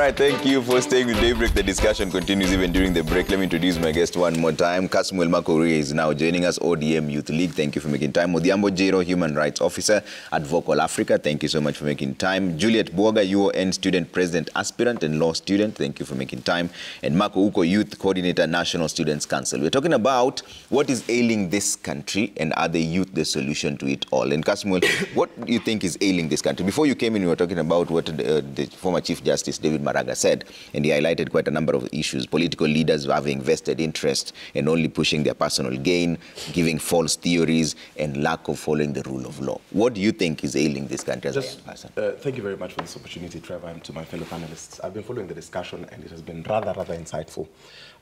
right, thank you for staying with Daybreak. The discussion continues even during the break. Let me introduce my guest one more time. Kasmuel Makouri is now joining us, ODM Youth League. Thank you for making time. Odhiambo Jiro, Human Rights Officer at Vocal Africa. Thank you so much for making time. Juliet Boga, UON Student President Aspirant and Law Student. Thank you for making time. And Marco Uko, Youth Coordinator, National Students Council. We're talking about what is ailing this country and are the youth the solution to it all. And Kasmuel, what do you think is ailing this country? Before you came in, we were talking about what the former Chief Justice David Maraga said, and he highlighted quite a number of issues. Political leaders having vested interest and only pushing their personal gain, giving false theories, and lack of following the rule of law. What do you think is ailing this country as a young person? Thank you very much for this opportunity, Trevor, and to my fellow panelists. I've been following the discussion, and it has been rather insightful.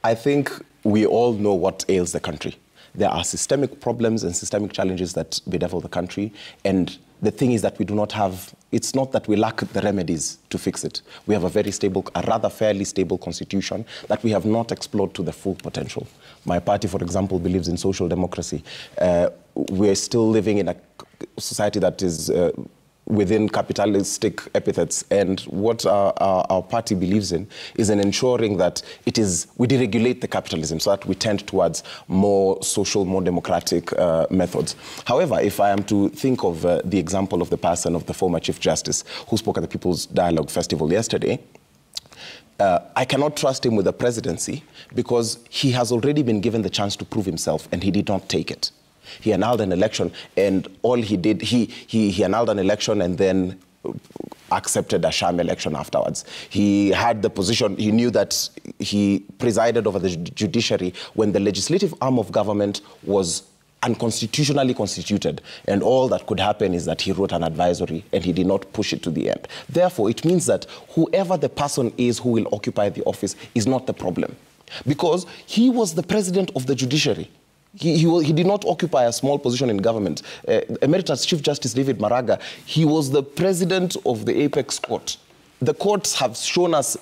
I think we all know what ails the country. There are systemic problems and systemic challenges that bedevil the country, and the thing is that we do not have, it's not that we lack the remedies to fix it. We have a very stable, a rather fairly stable constitution that we have not explored to the full potential. My party, for example, believes in social democracy. We're still living in a society that is within capitalistic epithets, and what our party believes in is in ensuring that we deregulate the capitalism so that we tend towards more social, more democratic methods. However, if I am to think of the example of the person of the former Chief Justice who spoke at the People's Dialogue Festival yesterday, I cannot trust him with the presidency because he has already been given the chance to prove himself and he did not take it. He annulled an election, and all he did, he annulled an election and then accepted a sham election afterwards. He had the position, he knew that he presided over the judiciary when the legislative arm of government was unconstitutionally constituted, and all that could happen is that he wrote an advisory and he did not push it to the end. Therefore, it means that whoever the person is who will occupy the office is not the problem, because he was the president of the judiciary. He did not occupy a small position in government. Emeritus Chief Justice David Maraga, he was the president of the Apex Court. The courts have shown us,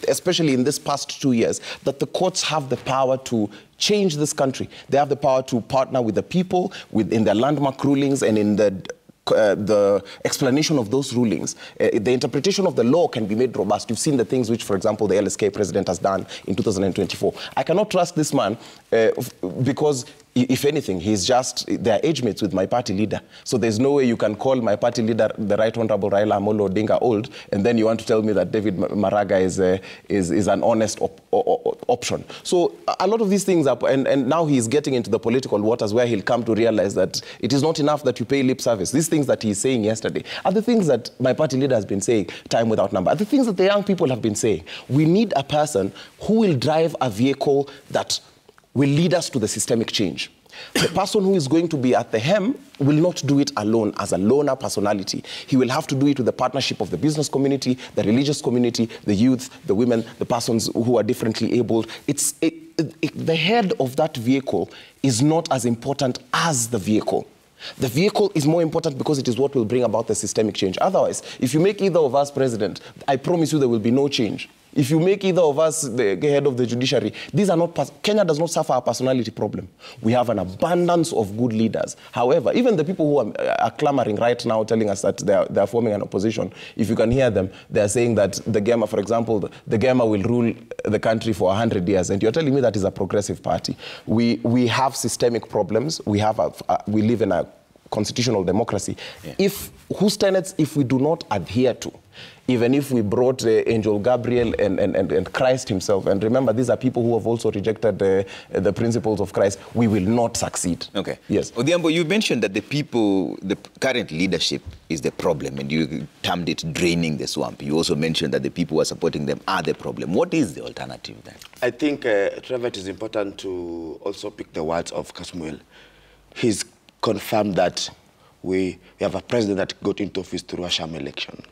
especially in this past 2 years, that the courts have the power to change this country. They have the power to partner with the people in their landmark rulings and in the explanation of those rulings. The interpretation of the law can be made robust. You've seen the things which, for example, the LSK president has done in 2024. I cannot trust this man because, if anything, they're age mates with my party leader. So there's no way you can call my party leader, the Right Honorable Raila Amolo Odinga, old, and then you want to tell me that David Maraga is an honest option. So a lot of these things are, and now he's getting into the political waters where he'll come to realize that it is not enough that you pay lip service. These things that he's saying yesterday are the things that my party leader has been saying time without number, are the things that the young people have been saying. We need a person who will drive a vehicle that will lead us to the systemic change. The person who is going to be at the helm will not do it alone as a loner personality. He will have to do it with the partnership of the business community, the religious community, the youth, the women, the persons who are differently abled. The head of that vehicle is not as important as the vehicle. The vehicle is more important because it is what will bring about the systemic change. Otherwise, if you make either of us president, I promise you there will be no change. If you make either of us the head of the judiciary, these are not, Kenya does not suffer a personality problem. We have an abundance of good leaders. However, even the people who are clamoring right now, telling us that they are forming an opposition, if you can hear them, they are saying that the Gema, for example, the Gema will rule the country for 100 years. And you're telling me that is a progressive party. We have systemic problems. We live in a constitutional democracy. Yeah. Whose tenets, if we do not adhere to, even if we brought Angel Gabriel and Christ himself, and remember, these are people who have also rejected the principles of Christ, we will not succeed. Okay. Yes. Odhiambo, you mentioned that the current leadership is the problem, and you termed it draining the swamp. You also mentioned that the people who are supporting them are the problem. What is the alternative then? I think, Trevor, it is important to also pick the words of Kasmuel. He's confirmed that we have a president that got into office through a sham election.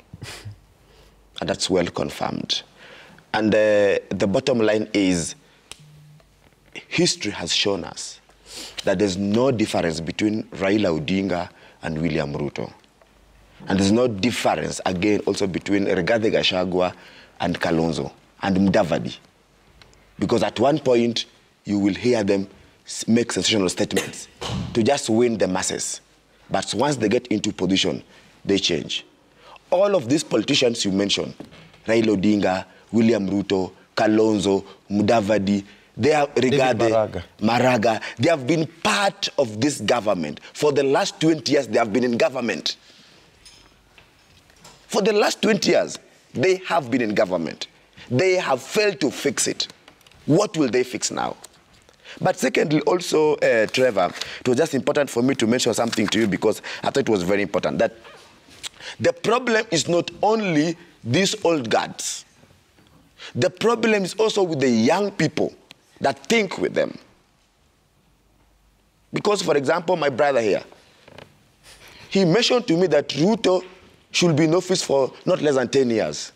And that's well confirmed. And the bottom line is, history has shown us that there's no difference between Raila Odinga and William Ruto. And there's no difference, again, also between Rigathi Gachagua and Kalonzo and Mudavadi. Because at one point, you will hear them make sensational statements to just win the masses. But once they get into position, they change. All of these politicians you mentioned, Raila Odinga, William Ruto, Kalonzo, Mudavadi, they are regarded Maraga. They have been part of this government. For the last 20 years, they have been in government. For the last 20 years, they have been in government. They have failed to fix it. What will they fix now? But secondly, also, Trevor, it was just important for me to mention something to you because I thought it was very important, that the problem is not only these old guards. The problem is also with the young people that think with them. Because, for example, my brother here, he mentioned to me that Ruto should be in office for not less than 10 years.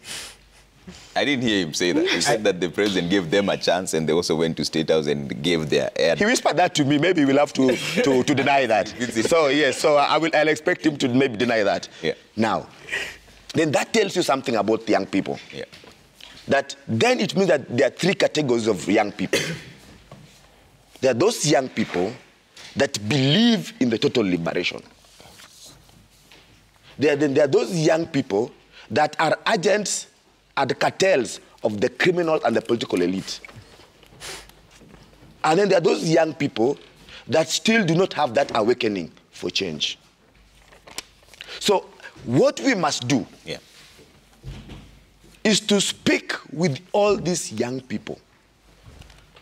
I didn't hear him say that. He said that the president gave them a chance and they also went to State House and gave their air. He whispered that to me. Maybe we'll have to deny that. So, yes, so I'll expect him to maybe deny that. Yeah. Now, then that tells you something about the young people. Yeah. That then it means that there are three categories of young people. There are those young people that believe in the total liberation. There are those young people that are agents and cartels of the criminal and the political elite. And then there are those young people that still do not have that awakening for change. So what we must do is to speak with all these young people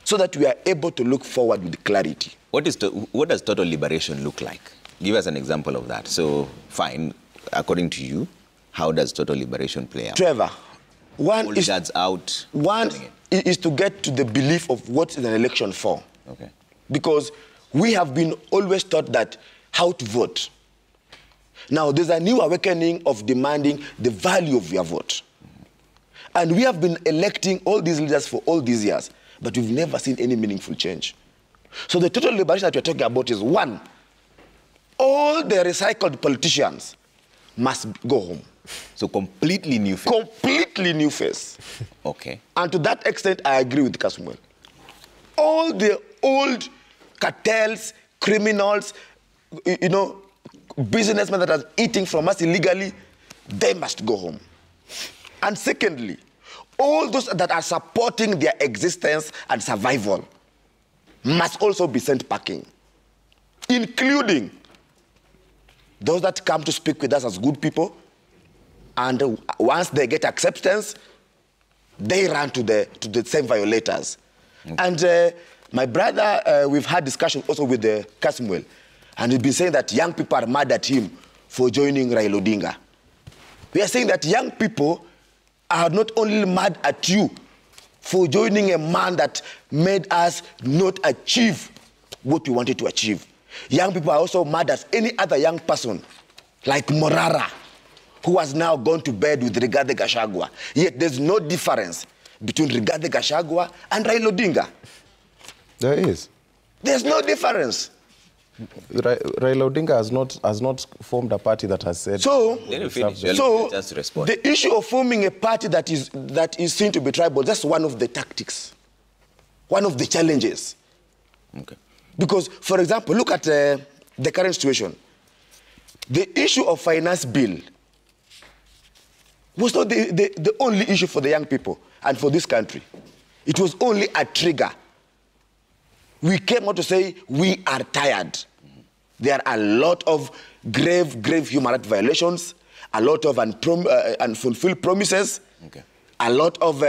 so that we are able to look forward with clarity. What does total liberation look like? Give us an example of that. So, fine, according to you, how does total liberation play out? Trevor, one is to get to the belief of what is an election for. Okay. Because we have been always taught that how to vote. Now, there's a new awakening of demanding the value of your vote. And we have been electing all these leaders for all these years, but we've never seen any meaningful change. So the total liberation that we're talking about is, one, all the recycled politicians must go home. So completely new face? Completely new face. Okay. And to that extent, I agree with Kasmuel. All the old cartels, criminals, businessmen that are eating from us illegally, they must go home. And secondly, all those that are supporting their existence and survival must also be sent packing, including those that come to speak with us as good people, and once they get acceptance, they run to the same violators. Okay. And my brother, we've had discussion also with Kasmuel, and he's been saying that young people are mad at him for joining Raila Odinga. We are saying that young people are not only mad at you for joining a man that made us not achieve what we wanted to achieve. Young people are also mad at any other young person, like Morara, who has now gone to bed with Rigathi Gachagua. Yet there's no difference between Rigathi Gachagua and Raila Odinga. There is. There's no difference. Raila Odinga has not formed a party that has said... So the issue of forming a party that is seen to be tribal, that's one of the tactics, one of the challenges. Okay. Because, for example, look at the current situation. The issue of finance bill was not the only issue for the young people and for this country. It was only a trigger. We came out to say, we are tired. There are a lot of grave human rights violations, a lot of unfulfilled promises, a lot of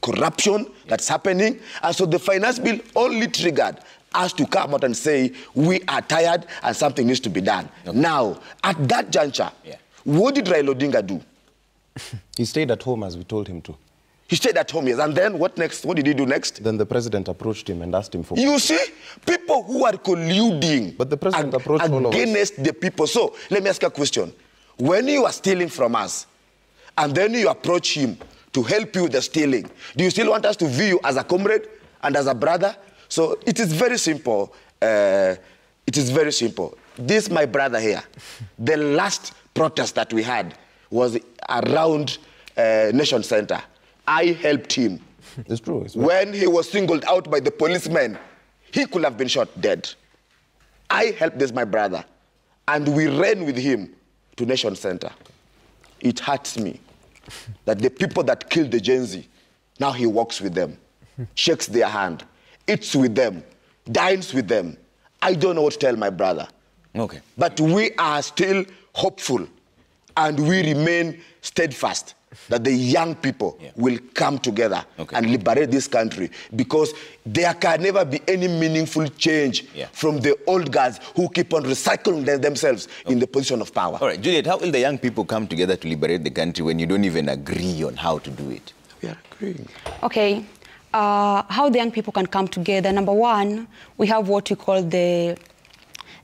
corruption that's happening. And so the finance bill only triggered us to come out and say, we are tired and something needs to be done. Okay. Now, at that juncture, what did Raila Odinga do? He stayed at home as we told him to. He stayed at home, yes. And then what next? What did he do next? Then the president approached him and asked him for... You see, people who are colluding but the president approached all of us. Against the people. So, let me ask you a question. When you are stealing from us, and then you approach him to help you with the stealing, do you still want us to view you as a comrade and as a brother? So, it is very simple. It is very simple. This, my brother here, the last protest that we had was around Nation Center. I helped him. It's true. When he was singled out by the policemen, he could have been shot dead. I helped this, my brother, and we ran with him to Nation Center. It hurts me that the people that killed the Gen Z, now he walks with them, shakes their hand, eats with them, dines with them. I don't know what to tell my brother. Okay. But we are still hopeful, and we remain steadfast that the young people will come together and liberate this country, because there can never be any meaningful change from the old guys who keep on recycling themselves in the position of power. All right, Juliet, how will the young people come together to liberate the country when you don't even agree on how to do it? We are agreeing. Okay. How the young people can come together. Number one, we have what we call the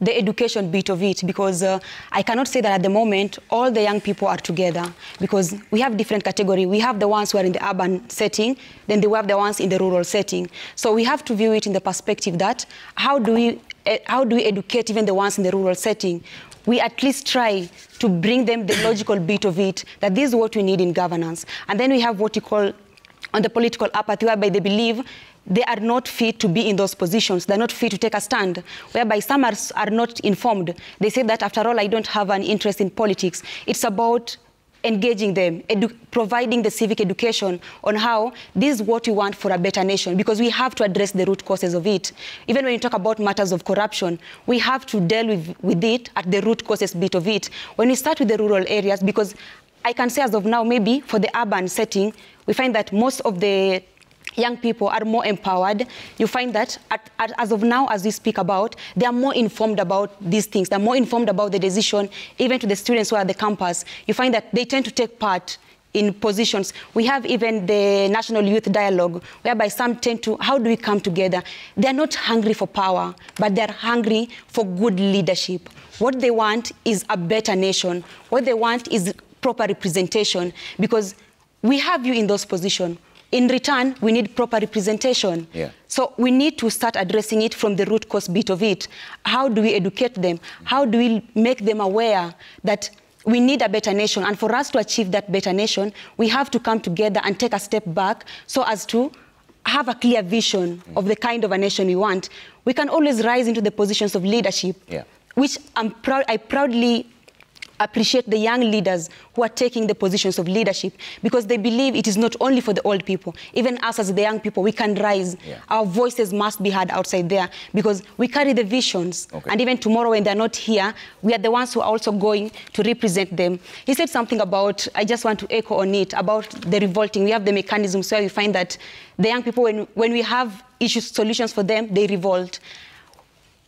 education bit of it, because I cannot say that at the moment all the young people are together, because we have different categories. We have the ones who are in the urban setting, then we have the ones in the rural setting. So we have to view it in the perspective that how do we educate even the ones in the rural setting? We at least try to bring them the logical bit of it, that this is what we need in governance. And then we have what you call on the political apathy, whereby they believe they are not fit to be in those positions. They're not fit to take a stand, whereby some are not informed. They say that, after all, I don't have an interest in politics. It's about engaging them, providing the civic education on how this is what we want for a better nation, because we have to address the root causes of it. Even when you talk about matters of corruption, we have to deal with it at the root causes bit of it. When we start with the rural areas, because I can say as of now, maybe for the urban setting, we find that most of the young people are more empowered. You find that as of now, as we speak about, they are more informed about these things. They're more informed about the decision, even to the students who are at the campus. You find that they tend to take part in positions. We have even the National Youth Dialogue, whereby some tend to, how do we come together? They're not hungry for power, but they're hungry for good leadership. What they want is a better nation. What they want is proper representation, because we have you in those positions. In return, we need proper representation. So we need to start addressing it from the root cause bit of it. How do we educate them? How do we make them aware that we need a better nation? And for us to achieve that better nation, we have to come together and take a step back so as to have a clear vision of the kind of a nation we want. We can always rise into the positions of leadership, which I proudly appreciate the young leaders who are taking the positions of leadership, because they believe it is not only for the old people. Even us as the young people, we can rise. Our voices must be heard outside there, because we carry the visions. And even tomorrow when they're not here, we are the ones who are also going to represent them. He said something about, I just want to echo on it, about the revolting. We have the mechanisms where we find that the young people, when we have solutions for them, they revolt.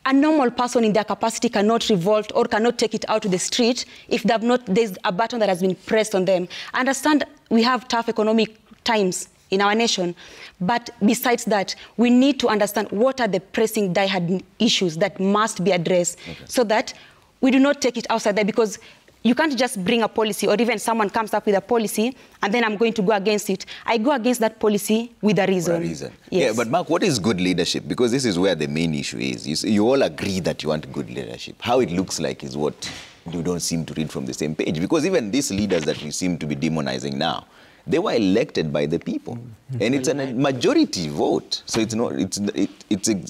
A normal person in their capacity cannot revolt or cannot take it out to the street if there's a button that has been pressed on them. I understand we have tough economic times in our nation, but besides that, we need to understand what are the pressing die-hard issues that must be addressed, so that we do not take it outside there, because you can't just bring a policy, or even someone comes up with a policy and then I'm going to go against it. I go against that policy with a reason. Yes. Yeah, but Mark, what is good leadership? Because this is where the main issue is. You all agree that you want good leadership. How it looks like is what you don't seem to read from the same page. Because even these leaders that you seem to be demonizing now, they were elected by the people. And it's a majority vote. So it's not,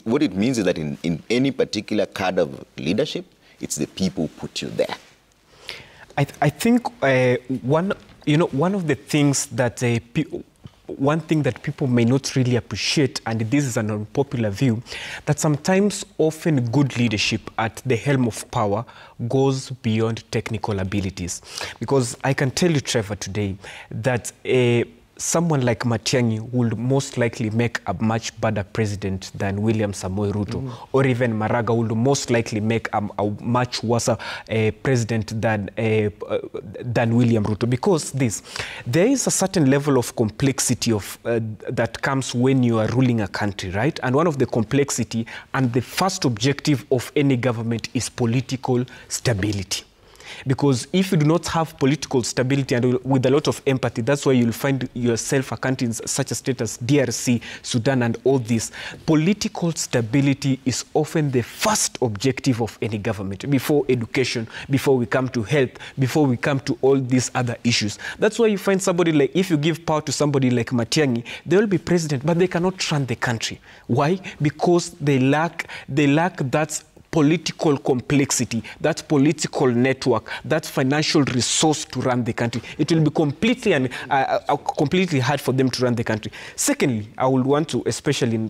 what it means is that in any particular cadre of leadership, it's the people who put you there. I think one of the things that one thing that people may not really appreciate, and this is an unpopular view, that sometimes often good leadership at the helm of power goes beyond technical abilities. Because I can tell you, Trevor, today that someone like Matiang'i would most likely make a much better president than William Samoei Ruto, or even Maraga would most likely make a much worse president than William Ruto. Because there is a certain level of complexity that comes when you are ruling a country, right? And one of the complexity and the first objective of any government is political stability. Because if you do not have political stability and with a lot of empathy, that's why you'll find yourself a country in such a state as DRC, Sudan, and all this. Political stability is often the first objective of any government, before education, before we come to health, before we come to all these other issues. That's why you find somebody like, if you give power to somebody like Matiang'i, they will be president, but they cannot run the country. Why? Because they lack that political complexity, that political network, that financial resource to run the country. It will be completely hard for them to run the country. Secondly, I would want to, especially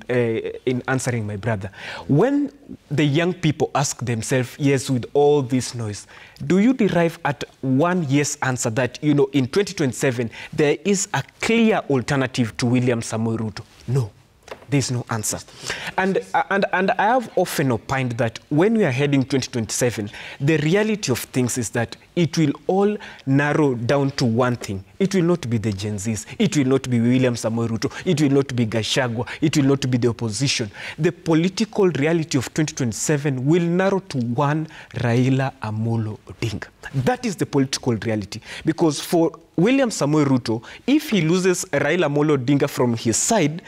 in answering my brother, when the young people ask themselves, yes, with all this noise, do you derive at one yes answer that, in 2027, there is a clear alternative to William Samoei Ruto? No. There's no answer. And I have often opined that when we are heading 2027, the reality of things is that it will all narrow down to one thing. It will not be the Gen Zs. It will not be William Samoei Ruto. It will not be Gachagua. It will not be the opposition. The political reality of 2027 will narrow to one Raila Amolo Odinga. That is the political reality. Because for William Samoei Ruto, if he loses Raila Amolo Odinga from his side,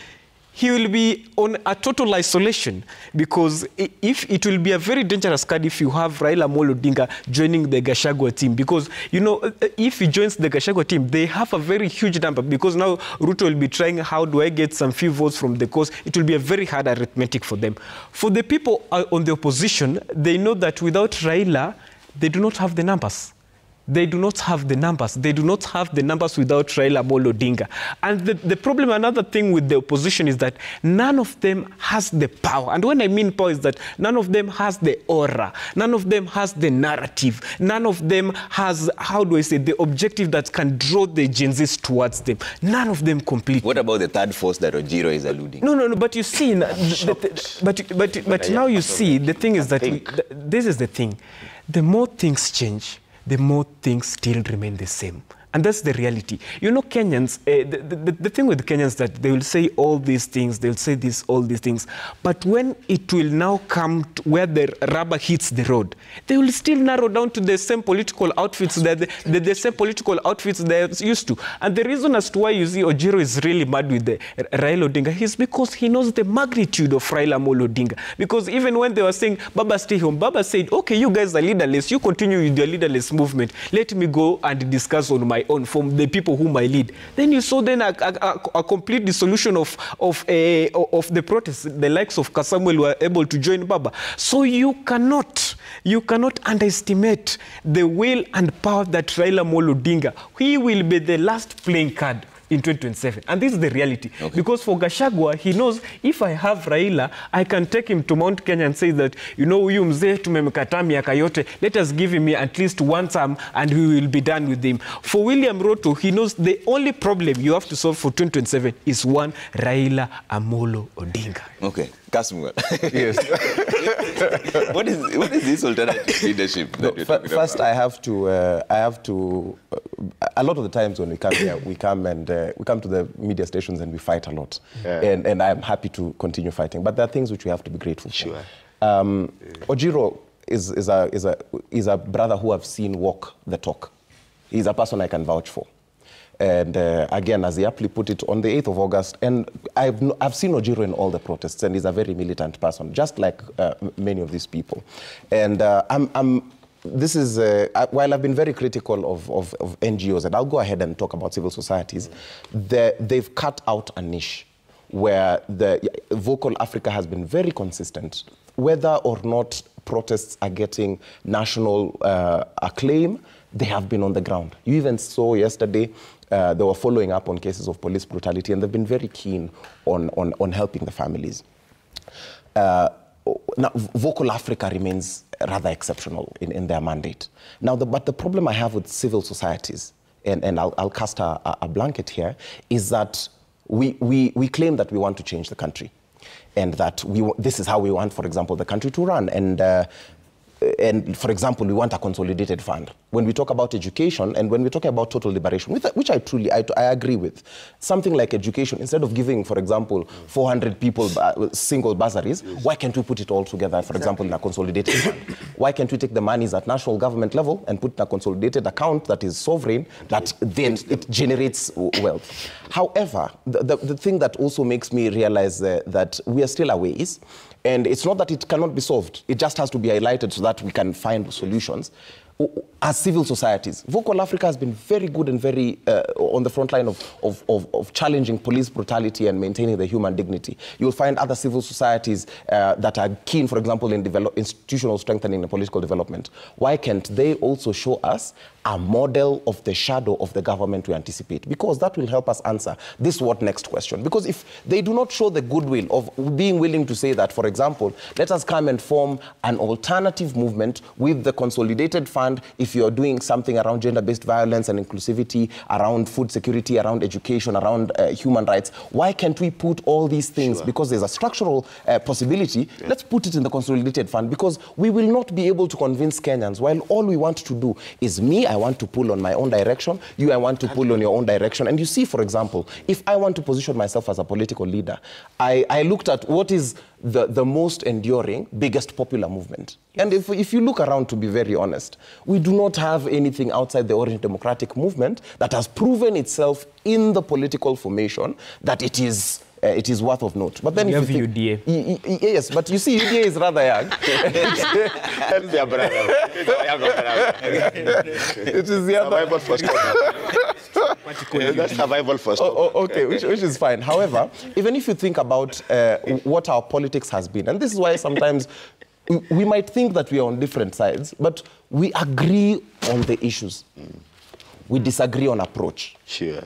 he will be on a total isolation, because if it will be a very dangerous card if you have Raila Amolo Odinga joining the Gachagua team, because if he joins the Gachagua team, they have a very huge number, because now Ruto will be trying, how do I get some few votes from the coast? It will be a very hard arithmetic for them. For the people on the opposition, they know that without Raila, they do not have the numbers. They do not have the numbers. They do not have the numbers without Raila Amolo Odinga. And the problem, another thing with the opposition is that none of them has the power. And when I mean power is that none of them has the aura. None of them has the narrative. None of them has, the objective that can draw the Gen Zs towards them. None of them completely. What about the third force that Ojiro is alluding? No, but you see, but now you see, the thing is that this is the thing. The more things change, the more things still remain the same. And that's the reality. Kenyans, the thing with Kenyans is that they will say all these things, they'll say all these things, but when it will now come to where the rubber hits the road, they will still narrow down to the same political outfits the same political outfits they're used to. And the reason as to why you see Ojiro is really mad with the Raila Odinga is because he knows the magnitude of Raila Amolo Odinga. Because even when they were saying, Baba, stay home, Baba said, okay, you guys are leaderless, you continue with your leaderless movement. Let me go and discuss on my own from the people whom I lead. Then you saw then a complete dissolution of the protests. The likes of Kasamuel were able to join Baba. So you cannot underestimate the will and power that Raila Amolo Odinga. He will be the last playing card in 2027. And this is the reality. Okay. Because for Gachagua, he knows if I have Raila, I can take him to Mount Kenya and say that, huyu mzee tumemkataa miaka yote, let us give him at least one term and we will be done with him. For William Ruto, he knows the only problem you have to solve for 2027 is one Raila Amolo Odinga. Okay. Kasmuel. Yes. What is this alternative leadership that you're talking first, about? I have to. A lot of the times when we come here, we come to the media stations and we fight a lot, and I'm happy to continue fighting. But there are things which we have to be grateful for. Sure. Ojiro is a brother who I've seen walk the talk. He's a person I can vouch for. And again, as he aptly put it, on the 8th of August, and I've seen Ojiro in all the protests, and he's a very militant person, just like many of these people. And this is, while I've been very critical of NGOs, and I'll go ahead and talk about civil societies, they've cut out a niche where the Vocal Africa has been very consistent. Whether or not protests are getting national acclaim, they have been on the ground. You even saw yesterday, they were following up on cases of police brutality, and they've been very keen on helping the families. Now, Vocal Africa remains rather exceptional in their mandate. Now, but the problem I have with civil societies, and I'll cast a blanket here, is that we claim that we want to change the country, and that this is how we want, for example, the country to run. And for example, we want a consolidated fund. When we talk about education and when we talk about total liberation, which I agree with, something like education, instead of giving, for example, 400 people single bursaries, why can't we put it all together, for example, in a consolidated fund? Why can't we take the monies at national government level and put in a consolidated account that is sovereign, that then it generates wealth? However, the thing that also makes me realize that we are still a ways. And it's not that it cannot be solved. It just has to be highlighted so that we can find solutions. as civil societies. Vocal Africa has been very good and very on the front line of challenging police brutality and maintaining the human dignity. You'll find other civil societies that are keen, for example, in institutional strengthening and political development. Why can't they also show us a model of the shadow of the government we anticipate? Because that will help us answer this what next question. Because if they do not show the goodwill of being willing to say that, for example, let us come and form an alternative movement with the consolidated fund if you're doing something around gender-based violence and inclusivity, around food security, around education, around human rights, why can't we put all these things? Sure. Because there's a structural possibility, let's put it in the consolidated fund, because we will not be able to convince Kenyans while all we want to do is I want to pull on my own direction, I want to pull on your own direction. And you see, for example, if I want to position myself as a political leader, I looked at what is the most enduring, biggest popular movement. And if you look around, to be very honest, we do not have anything outside the Orange Democratic Movement that has proven itself in the political formation that it is worth of note. But then if you think, UDA. Yes, but you see, UDA is rather young. That's their brother. It is the other. Survival first. That's survival first. Okay, which is fine. However, even if you think about what our politics has been, and this is why sometimes we might think that we are on different sides, but we agree on the issues. We disagree on approach. Sure.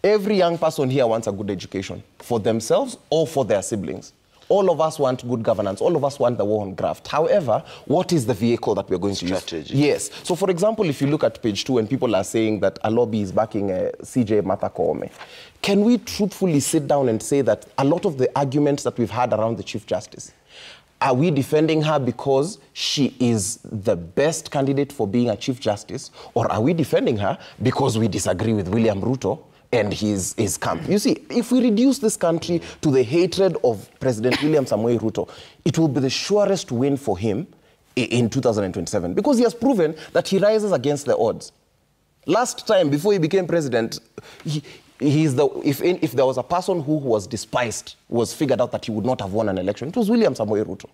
Every young person here wants a good education for themselves or for their siblings. All of us want good governance. All of us want the war on graft. However, what is the vehicle that we're going to use? Yes. So, for example, if you look at page 2 and people are saying that a lobby is backing CJ Martha Koome, can we truthfully sit down and say that a lot of the arguments that we've had around the Chief Justice, are we defending her because she is the best candidate for being a Chief Justice, or are we defending her because we disagree with William Ruto and his camp? You see, if we reduce this country to the hatred of President William Samoei Ruto, it will be the surest win for him in 2027, because he has proven that he rises against the odds. Last time, before he became president, if there was a person who was despised, was figured out that he would not have won an election, it was William Samoei Ruto.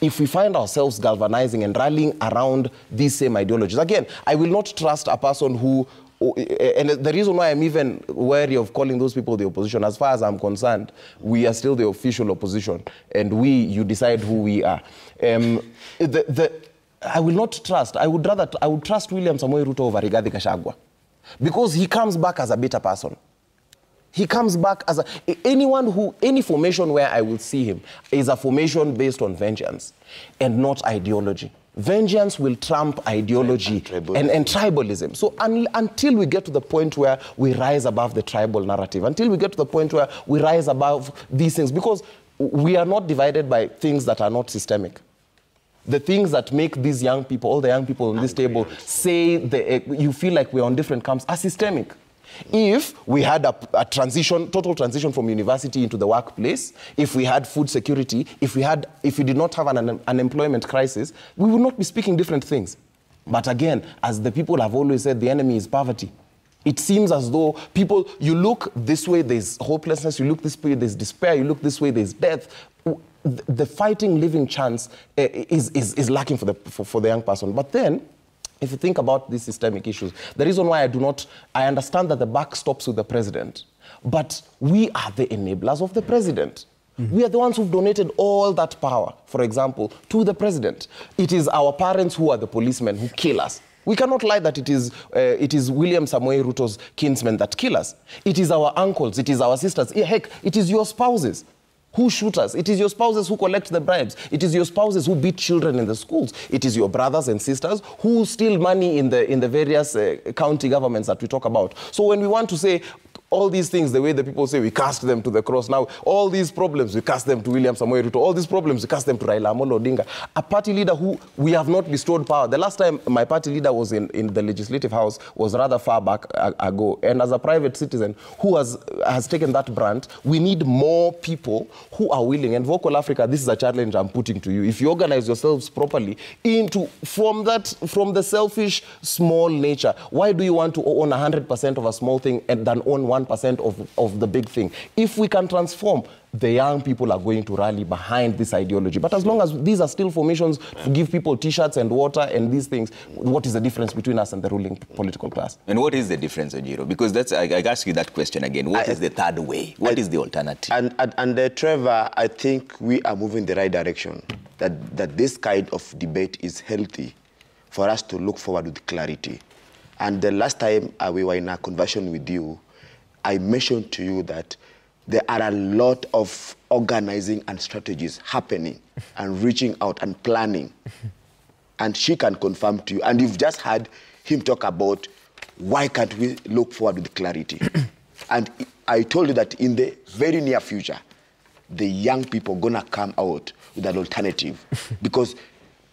If we find ourselves galvanizing and rallying around these same ideologies, again, I will not trust a person who, and the reason why I'm even wary of calling those people the opposition, as far as I'm concerned, we are still the official opposition, and you decide who we are. I will not trust, I would trust William Samoei Ruto over Rigathi Gachagua, because he comes back as a better person. He comes back as any formation where I will see him is a formation based on vengeance and not ideology. Vengeance will trump ideology and tribalism. So until we get to the point where we rise above the tribal narrative, until we get to the point where we rise above these things, because we are not divided by things that are not systemic. The things that make these young people, all the young people on this table, say you feel like we're on different camps, are systemic. If we had a total transition from university into the workplace, if we had food security, if we did not have an unemployment crisis, we would not be speaking different things. But again, as the people have always said, the enemy is poverty. It seems as though you look this way, there's hopelessness, you look this way, there's despair, you look this way, there's death. The fighting, living chance is lacking for the young person. But then, if you think about these systemic issues, the reason why I understand that the buck stops with the president, but we are the enablers of the president. Mm-hmm. We are the ones who've donated all that power, for example, to the president. It is our parents who are the policemen who kill us. We cannot lie that it is William Samoei Ruto's kinsmen that kill us. It is our uncles, it is our sisters. Heck, it is your spouses who shoot us. It is your spouses who collect the bribes. It is your spouses who beat children in the schools. It is your brothers and sisters who steal money in the various county governments that we talk about. So when we want to say all these things, the way the people say, we cast them to the cross. Now, all these problems, we cast them to William Samoei Ruto. All these problems, we cast them to Raila Amolo Odinga. A party leader who we have not bestowed power. The last time my party leader was in the Legislative House was rather far back ago. And as a private citizen who has taken that brand, we need more people who are willing. And Vocal Africa, this is a challenge I'm putting to you. If you organize yourselves properly from the selfish, small nature, why do you want to own 100% of a small thing and then own 1% of the big thing. If we can transform, the young people are going to rally behind this ideology. But as long as these are still formations to give people T-shirts and water and these things, what is the difference between us and the ruling political class? And what is the difference, Ojiro? Because that's, I ask you that question again. What is the third way? What is the alternative? And Trevor, I think we are moving the right direction. That this kind of debate is healthy for us to look forward with clarity. And the last time we were in a conversation with you, I mentioned to you that there are a lot of organizing and strategies happening and reaching out and planning. And she can confirm to you. And you've just heard him talk about why can't we look forward with clarity. And I told you that in the very near future, the young people are going to come out with an alternative. Because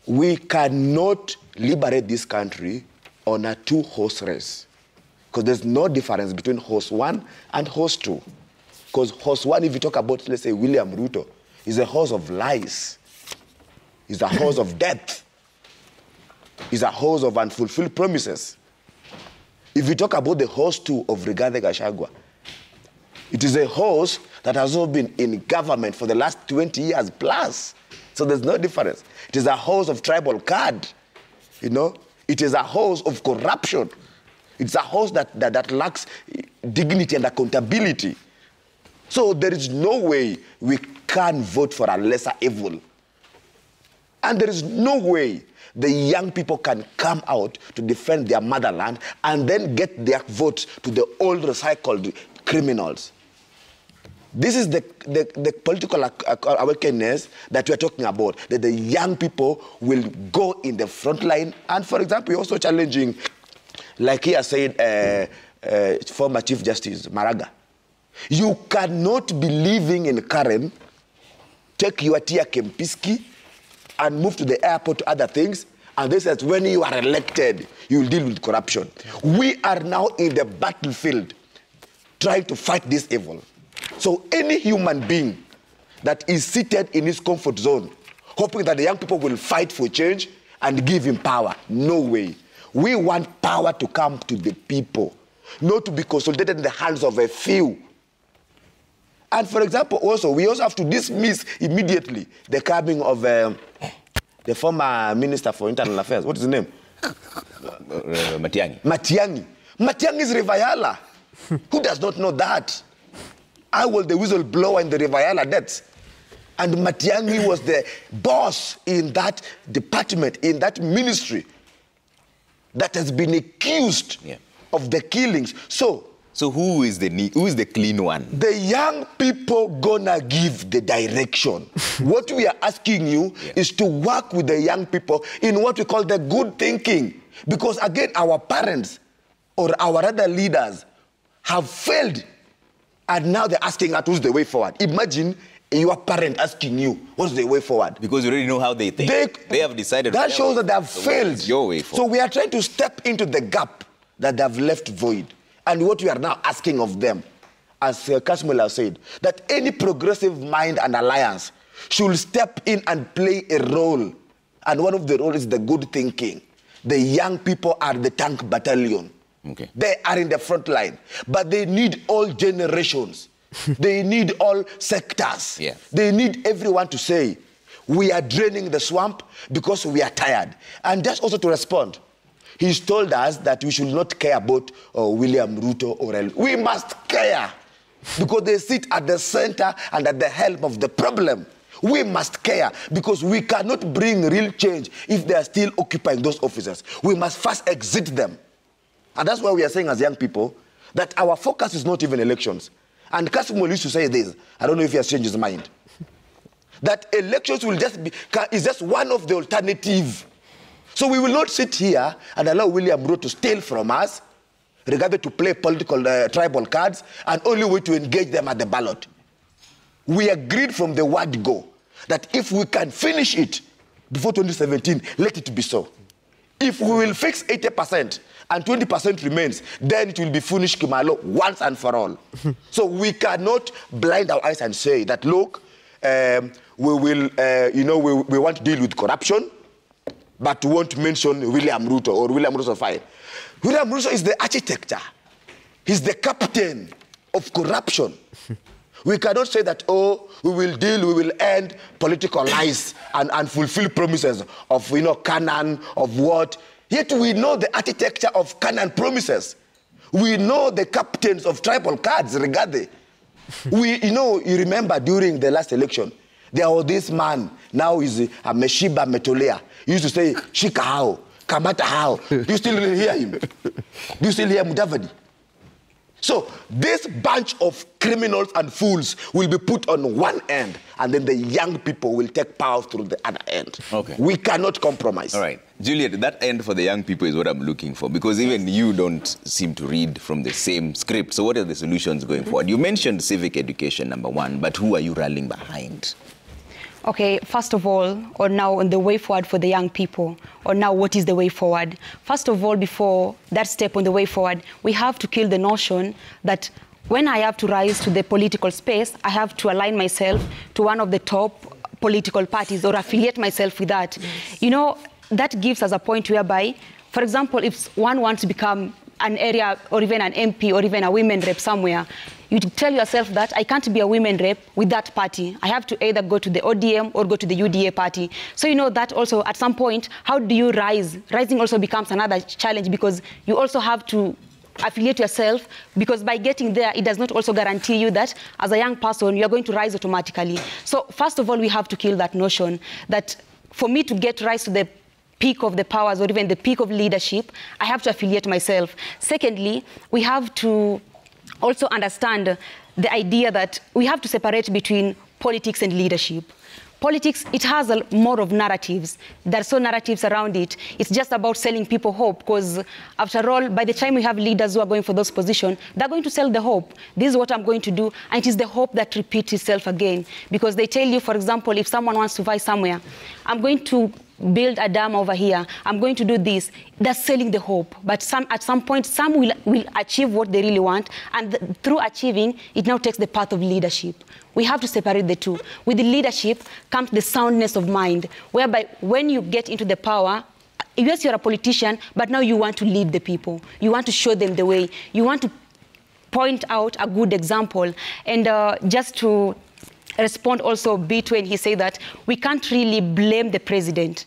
we cannot liberate this country on a two-horse race. Because there's no difference between horse one and horse two. Because horse one, if you talk about, let's say, William Ruto, is a horse of lies. Is a horse of death. Is a horse of unfulfilled promises. If you talk about the horse two of Rigathi Gachagua, it is a horse that has also been in government for the last 20 years plus. So there's no difference. It is a horse of tribal card, you know. It is a horse of corruption. It's a horse that lacks dignity and accountability. So there is no way we can vote for a lesser evil. And there is no way the young people can come out to defend their motherland and then get their votes to the old recycled criminals. This is the political awakeness that we're talking about, that the young people will go in the front line. And for example, we're also challenging, like he has said, former Chief Justice Maraga. You cannot be living in Karen, take your Tia Kempinski, and move to the airport to other things, and this is when you are elected, you will deal with corruption. We are now in the battlefield trying to fight this evil. So any human being that is seated in his comfort zone, hoping that the young people will fight for change and give him power, no way. We want power to come to the people, not to be consolidated in the hands of a few. And for example, also, we also have to dismiss immediately the coming of the former Minister for Internal Affairs. What is his name? Matiang'i. Matiang'i is Rivayala. Who does not know that? I was the whistleblower in the Rivayala deaths. And Matiang'i was the boss in that department, in that ministry, that has been accused of the killings. So who is the clean one? The young people gonna give the direction. What we are asking you is to work with the young people in what we call the good thinking. Because again, our parents or our other leaders have failed, and now they're asking us who's the way forward. Imagine your parent asking you, what's the way forward? Because you already know how they think. They have decided. That shows that they have failed. Your way forward. So we are trying to step into the gap that they have left void. And what we are now asking of them, as Kashmir has said, that any progressive mind and alliance should step in and play a role. And one of the roles is the good thinking. The young people are the tank battalion. Okay. They are in the front line. But they need all generations. They need all sectors. Yeah. They need everyone to say, we are draining the swamp because we are tired. And just also to respond. He's told us that we should not care about William Ruto or El. We must care because they sit at the center and at the helm of the problem. We must care because we cannot bring real change if they are still occupying those offices. We must first exit them. And that's why we are saying as young people that our focus is not even elections. And Kasimo used to say this, I don't know if he has changed his mind, that elections will is just one of the alternatives. So we will not sit here and allow William Ruto to steal from us, regarding to play political tribal cards, and only wait to engage them at the ballot. We agreed from the word go that if we can finish it before 2017, let it be so. If we will fix 80% and 20% remains, then it will be finished Kimalo once and for all. So we cannot blind our eyes and say that, look, we will, we want to deal with corruption, but we won't mention William Ruto or William Ruto fine. William Ruto is the architect. He's the captain. of corruption. We cannot say that, oh, we will end political lies and fulfill promises of, Canaan, of what. Yet we know the architecture of Canaan promises. We know the captains of tribal cards, Regade. You remember during the last election, there was this man, now is a Meshiba Metolea. He used to say, Shika how, Kamata how. Do you still hear him? Do you still hear Mudavadi? So this bunch of criminals and fools will be put on one end, and then the young people will take power through the other end. Okay. We cannot compromise. All right. Juliet, that end for the young people is what I'm looking for, because even you don't seem to read from the same script. So what are the solutions going forward? You mentioned civic education, number one, but who are you rallying behind? Okay, first of all, or now on the way forward for the young people, or now what is the way forward? First of all, before that step on the way forward, we have to kill the notion that when I have to rise to the political space, I have to align myself to one of the top political parties or affiliate myself with that. Yes. That gives us a point whereby, for example, if one wants to become an area or even an MP or even a women rep somewhere, you tell yourself that I can't be a women rep with that party. I have to either go to the ODM or go to the UDA party. So that also at some point, how do you rise? Rising also becomes another challenge, because you also have to affiliate yourself, because by getting there, it does not also guarantee you that as a young person, you're going to rise automatically. So first of all, we have to kill that notion that for me to rise to the peak of the powers or even the peak of leadership, I have to affiliate myself. Secondly, we have to also understand the idea that we have to separate between politics and leadership. Politics, it has more of narratives. There's so narratives around it. It's just about selling people hope, because after all, by the time we have leaders who are going for those positions, they're going to sell the hope. This is what I'm going to do, and it is the hope that repeats itself again. Because they tell you, for example, if someone wants to buy somewhere, I'm going to build a dam over here, I'm going to do this. They're selling the hope. But at some point, some will achieve what they really want, and through achieving, it now takes the path of leadership. We have to separate the two. With the leadership comes the soundness of mind, whereby when you get into the power, yes, you're a politician, but now you want to lead the people. You want to show them the way. You want to point out a good example. And just to respond also when he said that we can't really blame the president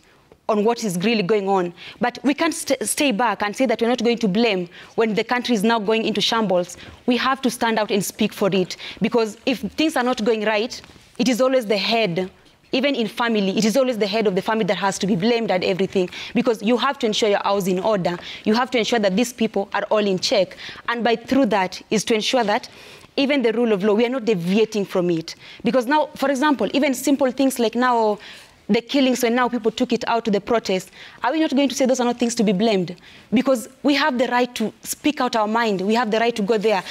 on what is really going on. But we can't stay back and say that we're not going to blame when the country is now going into shambles. We have to stand out and speak for it. Because if things are not going right, it is always the head. Even in family, it is always the head of the family that has to be blamed at everything. Because you have to ensure your house in order. You have to ensure that these people are all in check. And through that is to ensure that even the rule of law, we are not deviating from it. Because now, for example, even simple things like now, the killings, when now people took it out to the protest, are we not going to say those are not things to be blamed? Because we have the right to speak out our mind. We have the right to go there.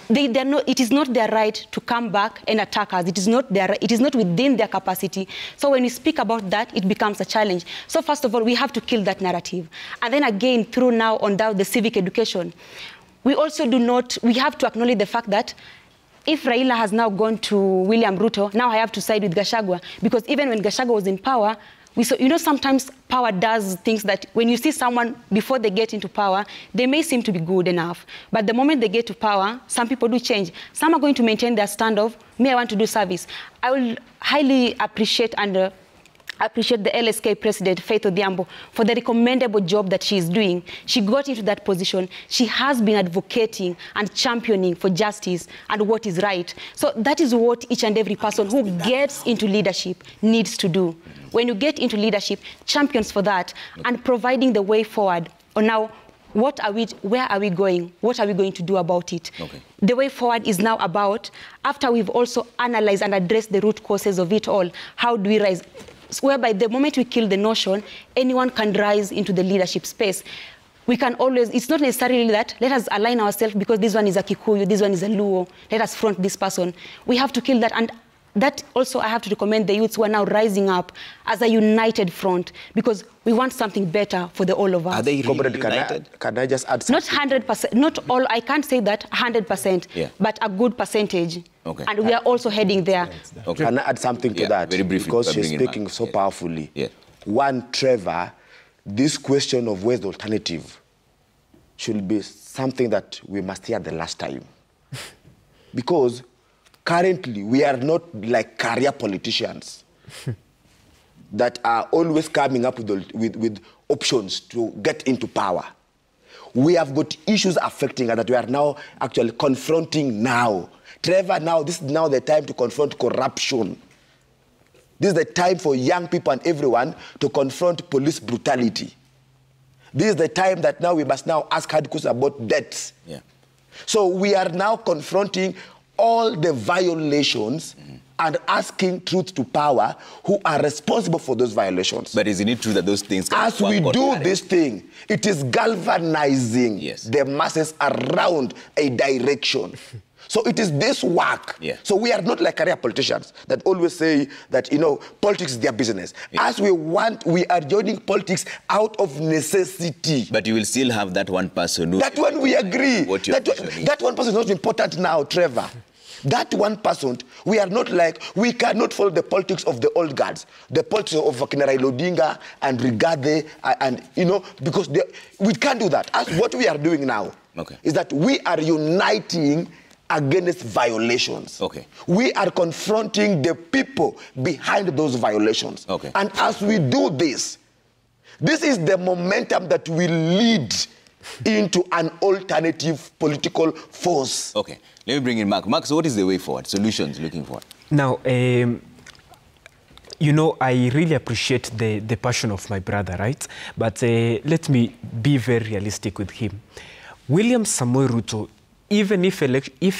It is not their right to come back and attack us. It is not within their capacity. So when we speak about that, it becomes a challenge. So first of all, we have to kill that narrative. And then again, through now on down the civic education, we also we have to acknowledge the fact that if Raila has now gone to William Ruto, now I have to side with Gachagua. Because even when Gachagua was in power, sometimes power does things that when you see someone before they get into power, they may seem to be good enough. But the moment they get to power, some people do change. Some are going to maintain their stand of, me, I want to do service. I will highly appreciate the LSK president, Faith Odhiambo, for the recommendable job that she is doing. She got into that position. She has been advocating and championing for justice and what is right. So that is what each and every person who gets into leadership needs to do. When you get into leadership, champions for that and providing the way forward. Or now, where are we going? What are we going to do about it? Okay. The way forward is now about, after we've also analyzed and addressed the root causes of it all, how do we rise? Whereby the moment we kill the notion, anyone can rise into the leadership space. We can always, it's not necessarily that, let us align ourselves because this one is a Kikuyu, this one is a Luo, let us front this person. We have to kill that. And that also I have to recommend the youths who are now rising up as a united front, because we want something better for all of us. Are they really united? Can I just add something? Not 100%, not all, I can't say that 100%, but a good percentage. Okay. And we are also heading there. Okay. Can I add something to that? Very briefly. Because she's speaking so powerfully. Yeah. One, Trevor, this question of where's the alternative should be something that we must hear the last time. because currently we are not like career politicians that are always coming up with options to get into power. We have got issues affecting us that we are now actually confronting now. Trevor, now this is now the time to confront corruption. This is the time for young people and everyone to confront police brutality. This is the time that now we must now ask hard questions about debts. Yeah. So we are now confronting all the violations and asking truth to power who are responsible for those violations. But isn't it true that those things can As we work do out? this thing, it is galvanizing the masses around a direction. So it is this work. Yeah. So we are not like career politicians that always say that, you know, politics is their business. Yeah. As we are joining politics out of necessity. But you will still have that one person who... That one we agree. What your That one person is not important now, Trevor. That one person, we are not like, we cannot follow the politics of the old guards, the politics of Raila Odinga and Rigathi, and, you know, because we can't do that. As what we are doing now is that we are uniting against violations. Okay. We are confronting the people behind those violations. Okay. And as we do this, this is the momentum that will lead into an alternative political force. Okay. Let me bring in Mark. Mark, so what is the way forward? Solutions looking forward? Now, you know, I really appreciate the passion of my brother, right? But let me be very realistic with him. William Samoei Ruto, even if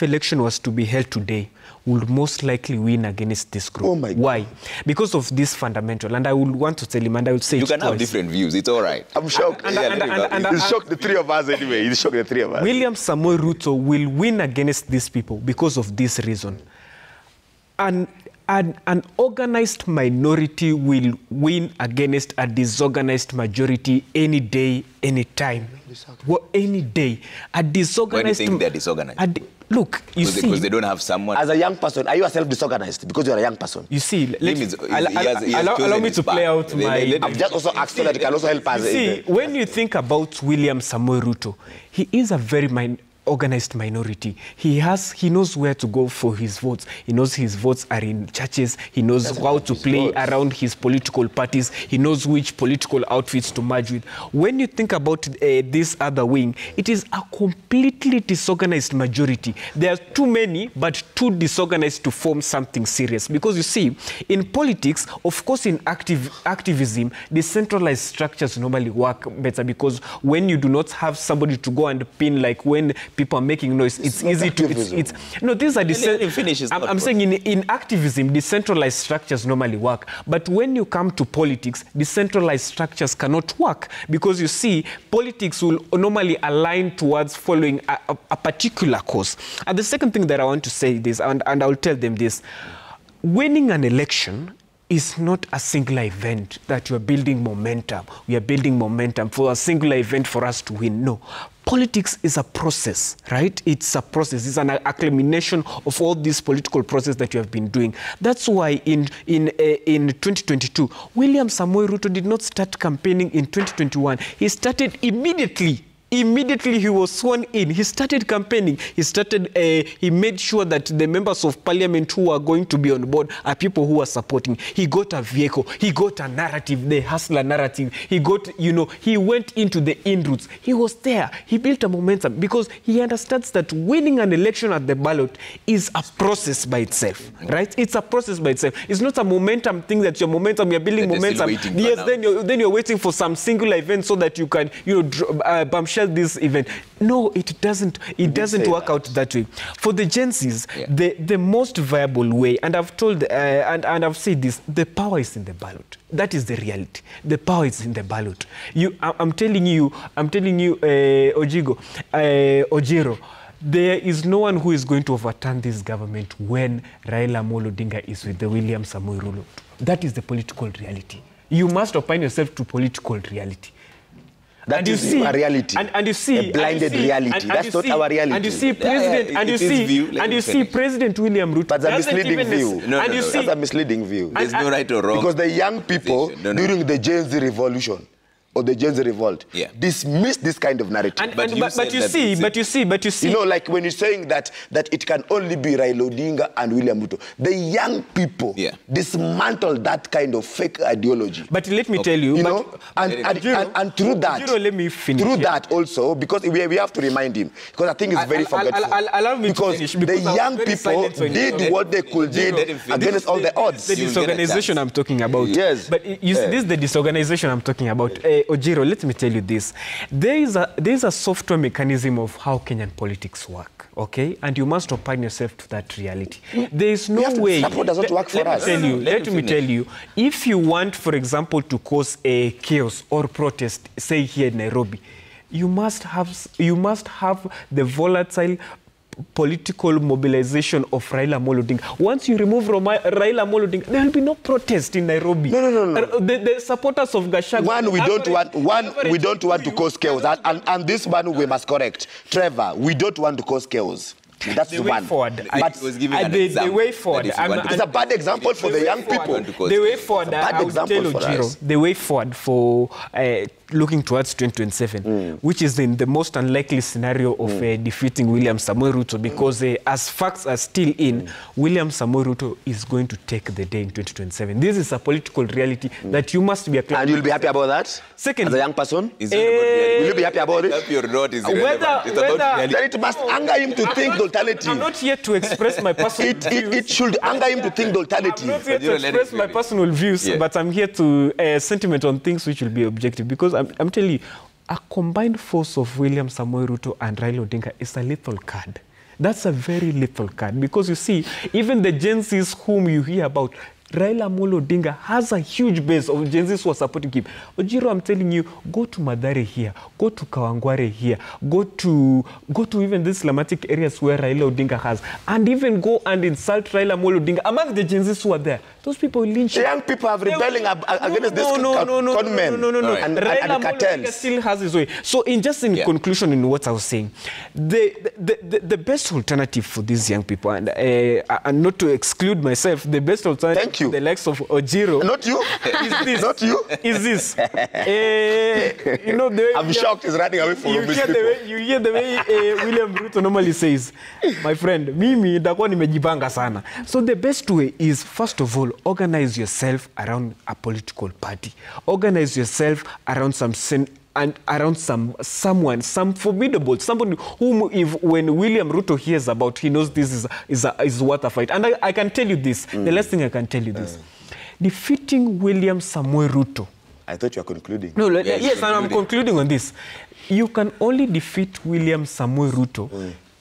election was to be held today, would most likely win against this group. Oh my God. Why? Because of this fundamental. And I would want to tell him, and I would say You it can have twice. different views. It's all right. I'm shocked. He's shocked the three of us anyway. He's shocked the three of us. William Samoei Ruto will win against these people because of this reason. An organized minority will win against a disorganized majority any day, any time. Well, any day. A disorganized... Why do you think they're disorganized? Look, you see... Because they don't have someone... As a young person, are you yourself disorganized? Because you're a young person. You see, allow allow me to play out my... I've just also asked so that you can also help us. You see, when you think about William Samoei Ruto, he is a very organized minority. He knows where to go for his votes. He knows his votes are in churches. He knows how to play around his political parties. He knows which political outfits to merge with. When you think about this other wing, it is a completely disorganized majority. There are too many, but too disorganized to form something serious. Because you see, in politics, of course, in activism, decentralized structures normally work better because when you do not have somebody to go and pin, like when people are making noise, it's easy to... No, these are... I'm saying in activism, decentralized structures normally work. But when you come to politics, decentralized structures cannot work because you see, politics will normally align towards following a particular cause. And the second thing that I want to say this, and I'll tell them this, winning an election is not a singular event that you are building momentum. We are building momentum for a singular event for us to win. No. Politics is a process, right? It's a process. It's an accumulation of all this political process that you have been doing. That's why in 2022, William Samoei Ruto did not start campaigning in 2021. He started immediately. Immediately he was sworn in, he started campaigning. He made sure that the members of parliament who are going to be on board are people who are supporting. He got a vehicle, he got a narrative, the hustler narrative. He got, he went into the in-routes. He was there. He built a momentum because he understands that winning an election at the ballot is a process by itself, right? It's a process by itself. It's not a momentum thing that you're building momentum. Yes, then you're waiting for some singular event so that you can, bombshell this event. No, it doesn't work out that way. For the Gen Zs, the most viable way, and I've told and I've said this, the power is in the ballot. That is the reality. The power is in the ballot. I'm telling you, Ojiro, there is no one who is going to overturn this government when Raila Amolo Odinga is with the William Samoei Ruto. That is the political reality. You must opine yourself to political reality. That is a reality. And you see a blinded reality. That's not our reality. And you see President William Ruto. That's a misleading view. That's a misleading view. There's no right or wrong. Because the young people during the Gen Z revolution, or the Gen Z revolt dismiss this kind of narrative. But you see. You know, like when you're saying that it can only be Raila Odinga and William Ruto, the young people dismantle that kind of fake ideology. But let me tell you, and through that, Jiro, let me finish. Through that also, because we have to remind him, because I think it's very forgetful. Allow me because to finish, the young people did what they could do against all the odds. The disorganization I'm talking about. Yes. But you see, this is the disorganization I'm talking about. Ojiro, let me tell you this. There is a software mechanism of how Kenyan politics work, okay? And you must opine yourself to that reality. There is no way... Support does not work for us. Let me tell you, if you want, for example, to cause a chaos or protest, say here in Nairobi, you must have the volatile political mobilization of Raila Amolo Odinga. Once you remove Raila Amolo Odinga, there will be no protest in Nairobi. No. The supporters of Gachagua... We don't want to cause chaos. And this one we must correct. Trevor, we don't want to cause chaos. That's the way forward. But the way forward. It's a bad example for the young people. The way forward, I will tell you, Ojiro, the way forward for looking towards 2027, which is in the most unlikely scenario of defeating William Samoei Ruto, because as facts are still in, William Samoei Ruto is going to take the day in 2027. This is a political reality that you must be acclaimed. And you'll be happy about that? Second, as a young person? Will you be happy about it? Happy or not is irrelevant. Then it must anger him to think the alternative. I'm not here to express my personal views. It should anger him to think the alternative. I'm not here to express my personal views, but I'm here to sentiment on things which will be objective. Because I'm telling you, a combined force of William Samoei Ruto and Raila Odinga is a lethal card. That's a very lethal card. Because you see, even the Gen Zs whom you hear about, Raila Amolo Odinga has a huge base of Gen Zs who are supporting him. Ojiro, I'm telling you, go to Mathare here, go to Kawangware here, go to even these Islamic areas where Raila Odinga has, and even go and insult Raila Amolo Odinga among the Gen Zs who are there. Those people will lynch. The young people are rebelling against this conmen. No. And Raila Amolo Odinga still has his way. So, in conclusion, in what I was saying, the best alternative for these young people, and not to exclude myself, the best alternative to the likes of Ojiro. Not you. Is this. Not you. Is this. You know, the way I'm shocked he's running away from these people. You hear the way William Ruto normally says, my friend, mimi ndakuwa nimejipanga sana. So the best way is, first of all, organize yourself around a political party. Organize yourself around some formidable, somebody whom, when William Ruto hears about, he knows this is worth a fight. And I can tell you this, the last thing I can tell you this. Defeating William Samoei Ruto. I thought you were concluding. No, yes, I'm concluding on this. You can only defeat William Samoei Ruto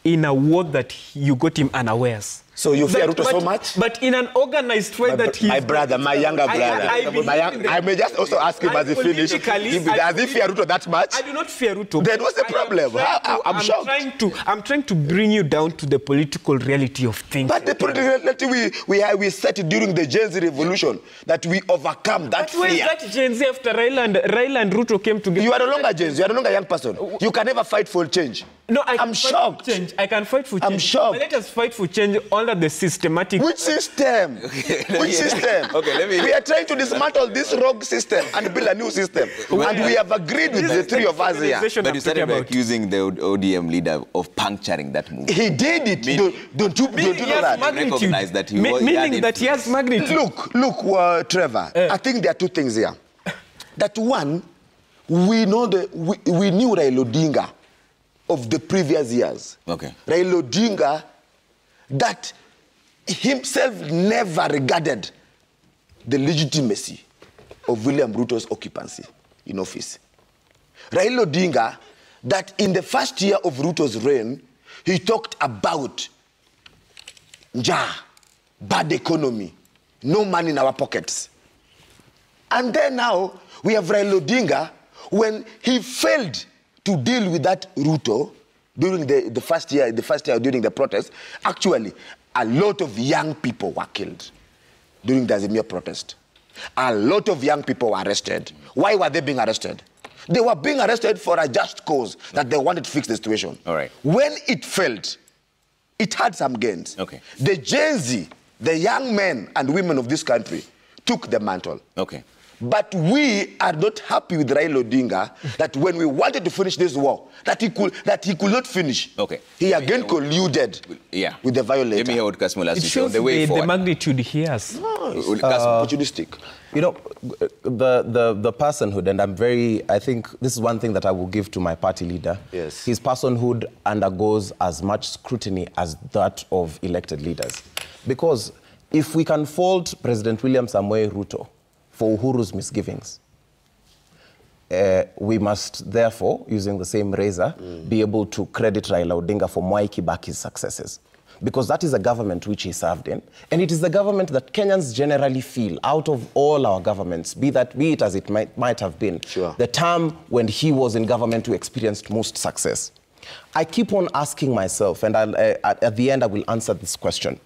in a war that you got him unawares. So you fear Ruto so much? But in an organized way that he... My brother, my younger brother. I may just also ask him as he finishes. Does he fear Ruto that much? I do not fear Ruto. Then what's the problem? I'm shocked. I'm trying to bring you down to the political reality of things. But the political reality we set during the Gen Z revolution, that we overcome that fear. Where is that Gen Z after Raila and Ruto came together? You are no longer Gen Z. You are no longer a young person. You can never fight for change. No, I'm shocked. I can fight for change. I'm shocked. But let us fight for change under the systematic... Which system? Which system? We are trying to dismantle this rogue system and build a new system. And we have agreed with the three of us here. But you started by accusing the ODM leader of puncturing that move. He did it. Don't you know that? Recognize that he was... Meaning that he has magnitude. Look, Trevor, I think there are two things here. That one, we knew Raila Odinga of the previous years. Raila Odinga that himself never regarded the legitimacy of William Ruto's occupancy in office. Raila Odinga that in the first year of Ruto's reign, he talked about bad economy, no money in our pockets. And then now we have Raila Odinga when he failed to deal with that Ruto during the first year during the protest. Actually, a lot of young people were killed during the Azimio protest. A lot of young people were arrested. Why were they being arrested? They were being arrested for a just cause that they wanted to fix the situation. All right. When it failed, it had some gains. The Gen Z, the young men and women of this country, took the mantle. But we are not happy with Raila Odinga that when we wanted to finish this war, that he could not finish. Okay. He again colluded with the violator. Let me hear what Kasmul has It to say on shows the way forward. the magnitude he has. Opportunistic. You know, the personhood, and I think this is one thing that I will give to my party leader. Yes. His personhood undergoes as much scrutiny as that of elected leaders. Because if we can fault President William Samoei Ruto for Uhuru's misgivings, we must therefore, using the same razor, be able to credit Raila Odinga for Mwai Kibaki's successes. Because that is a government which he served in. And it is the government that Kenyans generally feel, out of all our governments, be it as it might have been, the term when he was in government who experienced most success. I keep on asking myself, and at the end I will answer this question.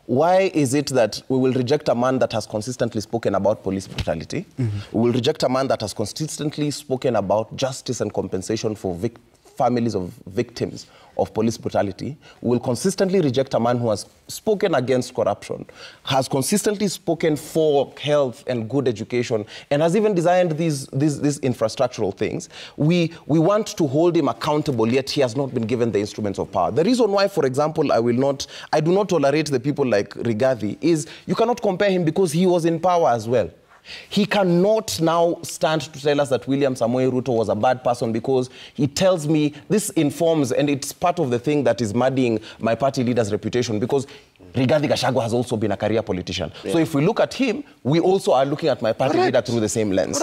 Why is it that we will reject a man that has consistently spoken about police brutality? We will reject a man that has consistently spoken about justice and compensation for families of victims of police brutality. We will consistently reject a man who has spoken against corruption, has consistently spoken for health and good education, and has even designed these infrastructural things. We want to hold him accountable, yet he has not been given the instruments of power. The reason why, for example, I do not tolerate the people like Rigathi is you cannot compare him because he was in power as well. He cannot now stand to tell us that William Samoei Ruto was a bad person because he tells me, this informs, and it's part of the thing that is muddying my party leader's reputation, because Rigathi Gachagua has also been a career politician. So if we look at him, we also are looking at my party leader through the same lens.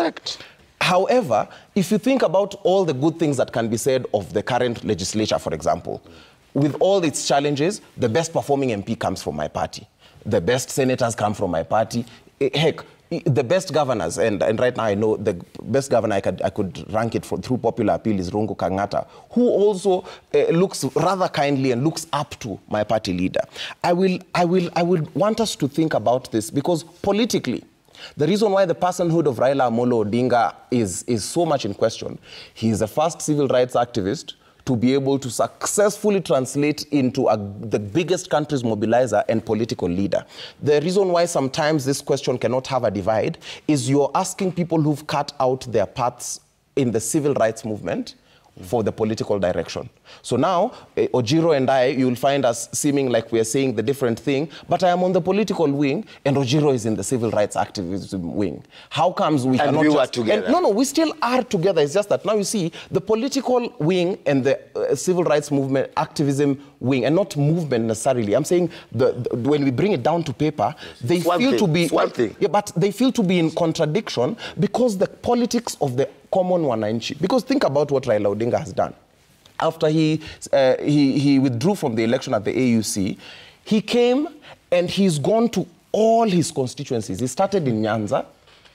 However, if you think about all the good things that can be said of the current legislature, for example, with all its challenges, the best performing MP comes from my party. The best senators come from my party. Heck, the best governors, and right now I know the best governor I could rank it through popular appeal is Rungu Kang'ata, who also looks rather kindly and looks up to my party leader. I will want us to think about this, because politically, the reason why the personhood of Raila Amolo Odinga is so much in question, he is the first civil rights activist to be able to successfully translate into the biggest country's mobilizer and political leader. The reason why sometimes this question cannot have a divide is you're asking people who've cut out their paths in the civil rights movement for the political direction. So now, Ojiro and I, you'll find us seeming like we're saying the different thing, but I am on the political wing, and Ojiro is in the civil rights activism wing. How comes we cannot we are together? No, we still are together. It's just that now you see the political wing and the civil rights movement activism wing, and not movement necessarily. I'm saying when we bring it down to paper, they feel to be one thing. Yeah, but they feel to be in contradiction because the politics of the common wananchi. Because think about what Raila Odinga has done. After he withdrew from the election at the AUC, he came and he's gone to all his constituencies. He started in Nyanza,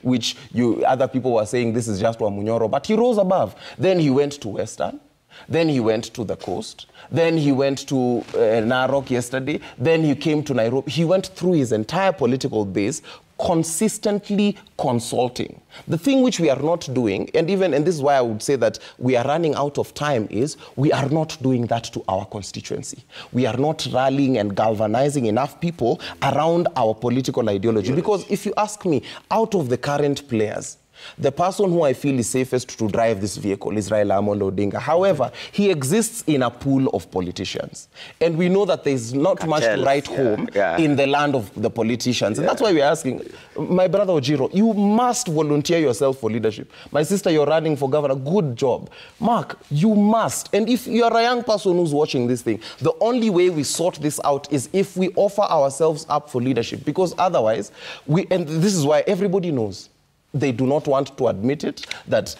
which other people were saying this is just Wamunyoro, but he rose above. Then he went to Western. Then he went to the coast. Then he went to Narok yesterday. Then he came to Nairobi. He went through his entire political base, consistently consulting. The thing which we are not doing, and this is why I would say that we are running out of time, is we are not doing that to our constituency. We are not rallying and galvanizing enough people around our political ideology. Because if you ask me, out of the current players, the person who I feel is safest to drive this vehicle is Raila Amolo Odinga. However, he exists in a pool of politicians. And we know that there's not much to write home in the land of the politicians. And that's why we're asking, my brother Ojiro, you must volunteer yourself for leadership. My sister, you're running for governor. Good job. Mark, you must. And if you're a young person who's watching this thing, the only way we sort this out is if we offer ourselves up for leadership. Because otherwise, and this is why everybody knows, they do not want to admit it, that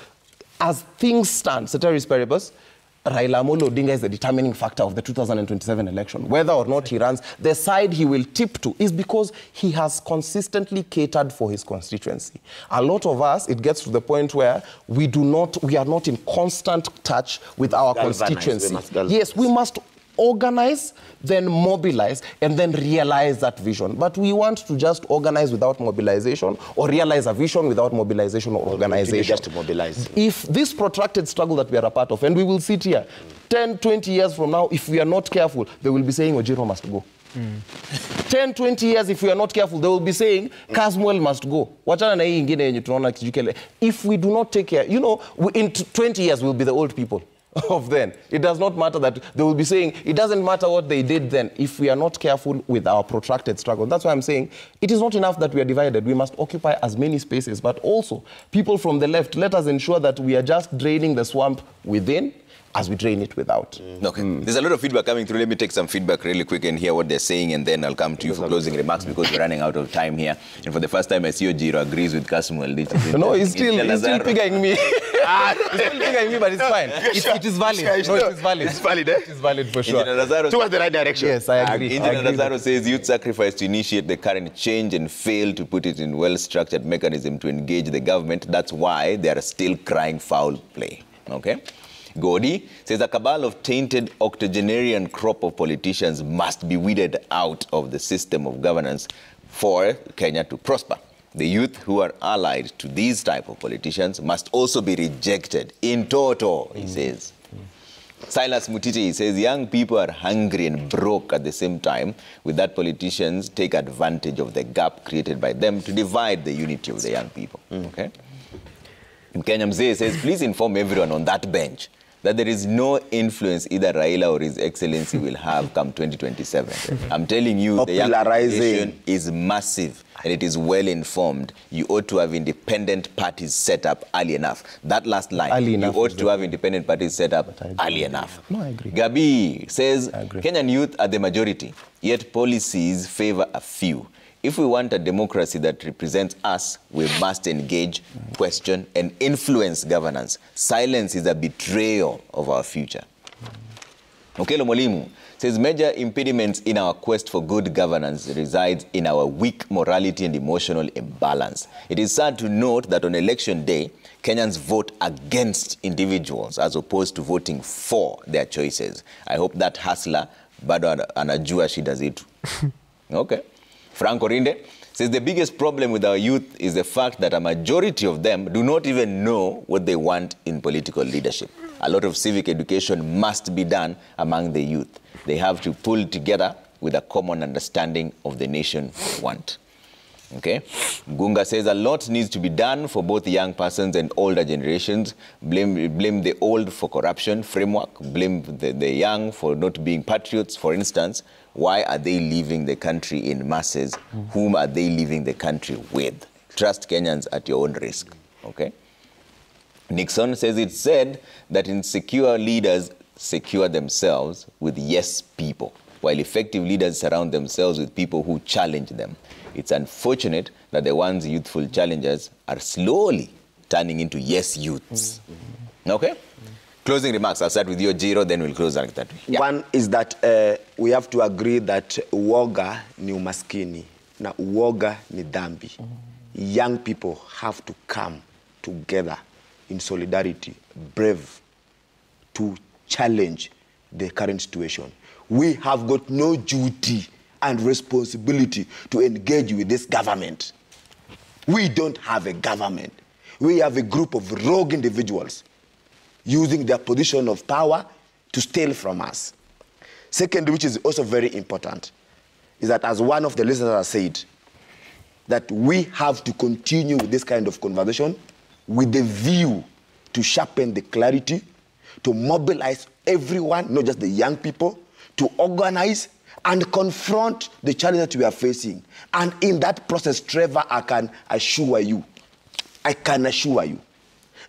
as things stand, ceteris paribus, Raila Amolo Odinga is the determining factor of the 2027 election. Whether or not he runs, the side he will tip to is because he has consistently catered for his constituency. A lot of us, it gets to the point where we are not in constant touch with our constituency. Yes, we must organize, then mobilize, and then realize that vision. But we want to just organize without mobilization, or realize a vision without mobilization or organization. Just to mobilize. If this protracted struggle that we are a part of, and we will sit here 10, 20 years from now, if we are not careful, they will be saying Ojiro must go. 10, 20 years, if we are not careful, they will be saying, Kasmuel must go. If we do not take care, you know, in 20 years, we'll be the old people of then. It does not matter that they will be saying, it doesn't matter what they did then, if we are not careful with our protracted struggle. That's why I'm saying, it is not enough that we are divided. We must occupy as many spaces, but also, people from the left, let us ensure that we are just draining the swamp within, as we drain it without. Okay. There's a lot of feedback coming through. Let me take some feedback really quick and hear what they're saying, and then I'll come to you for closing remarks because we're running out of time here. And for the first time, I see Ojiro agrees with Kasmuel. No, he's still pigging me. He's still pigging me, but it's fine. It is valid. No, it is valid. It's valid, eh? It's valid for sure. Towards the right direction. Yes, I agree. Engineer Lazaro says youth sacrifice to initiate the current change and fail to put it in well-structured mechanism to engage the government. That's why they are still crying foul play. Okay? Godi says a cabal of tainted octogenarian crop of politicians must be weeded out of the system of governance for Kenya to prosper. The youth who are allied to these type of politicians must also be rejected in toto, he says. Silas Mutiti says young people are hungry and broke at the same time, with that politicians take advantage of the gap created by them to divide the unity of the young people. Okay? Kenya Mzee says, please inform everyone on that bench that there is no influence either Raila or His Excellency will have come 2027. I'm telling you, the young population is massive and it is well informed. You ought to have independent parties set up early enough. That last line, you ought to have independent parties set up early enough. No, I agree. Gabi says, Kenyan youth are the majority, yet policies favor a few. If we want a democracy that represents us, we must engage, question, and influence governance. Silence is a betrayal of our future. Okelo Molimu says major impediments in our quest for good governance resides in our weak morality and emotional imbalance. It is sad to note that on election day, Kenyans vote against individuals as opposed to voting for their choices. I hope that hustler bado anajua shida zetu. Okay. Franco Rinde says the biggest problem with our youth is the fact that a majority of them do not even know what they want in political leadership. A lot of civic education must be done among the youth. They have to pull together with a common understanding of the nation we want. Okay? Gunga says a lot needs to be done for both young persons and older generations. Blame the old for corruption framework. Blame the young for not being patriots, for instance. Why are they leaving the country in masses? Whom are they leaving the country with? Trust Kenyans at your own risk. Okay? Nixon says it's said that insecure leaders secure themselves with yes people, while effective leaders surround themselves with people who challenge them. It's unfortunate that the ones youthful challengers are slowly turning into yes youths. Okay? Closing remarks. I'll start with you, Jiro, then we'll close like that. Yeah. One is that we have to agree that uoga ni umaskini na uoga ni dhambi. Young people have to come together in solidarity, brave, to challenge the current situation. We have got no duty and responsibility to engage with this government. We don't have a government. We have a group of rogue individuals using their position of power to steal from us. Second, which is also very important, is that as one of the listeners has said, that we have to continue with this kind of conversation with the view to sharpen the clarity, to mobilize everyone, not just the young people, to organize and confront the challenge that we are facing. And in that process, Trevor, I can assure you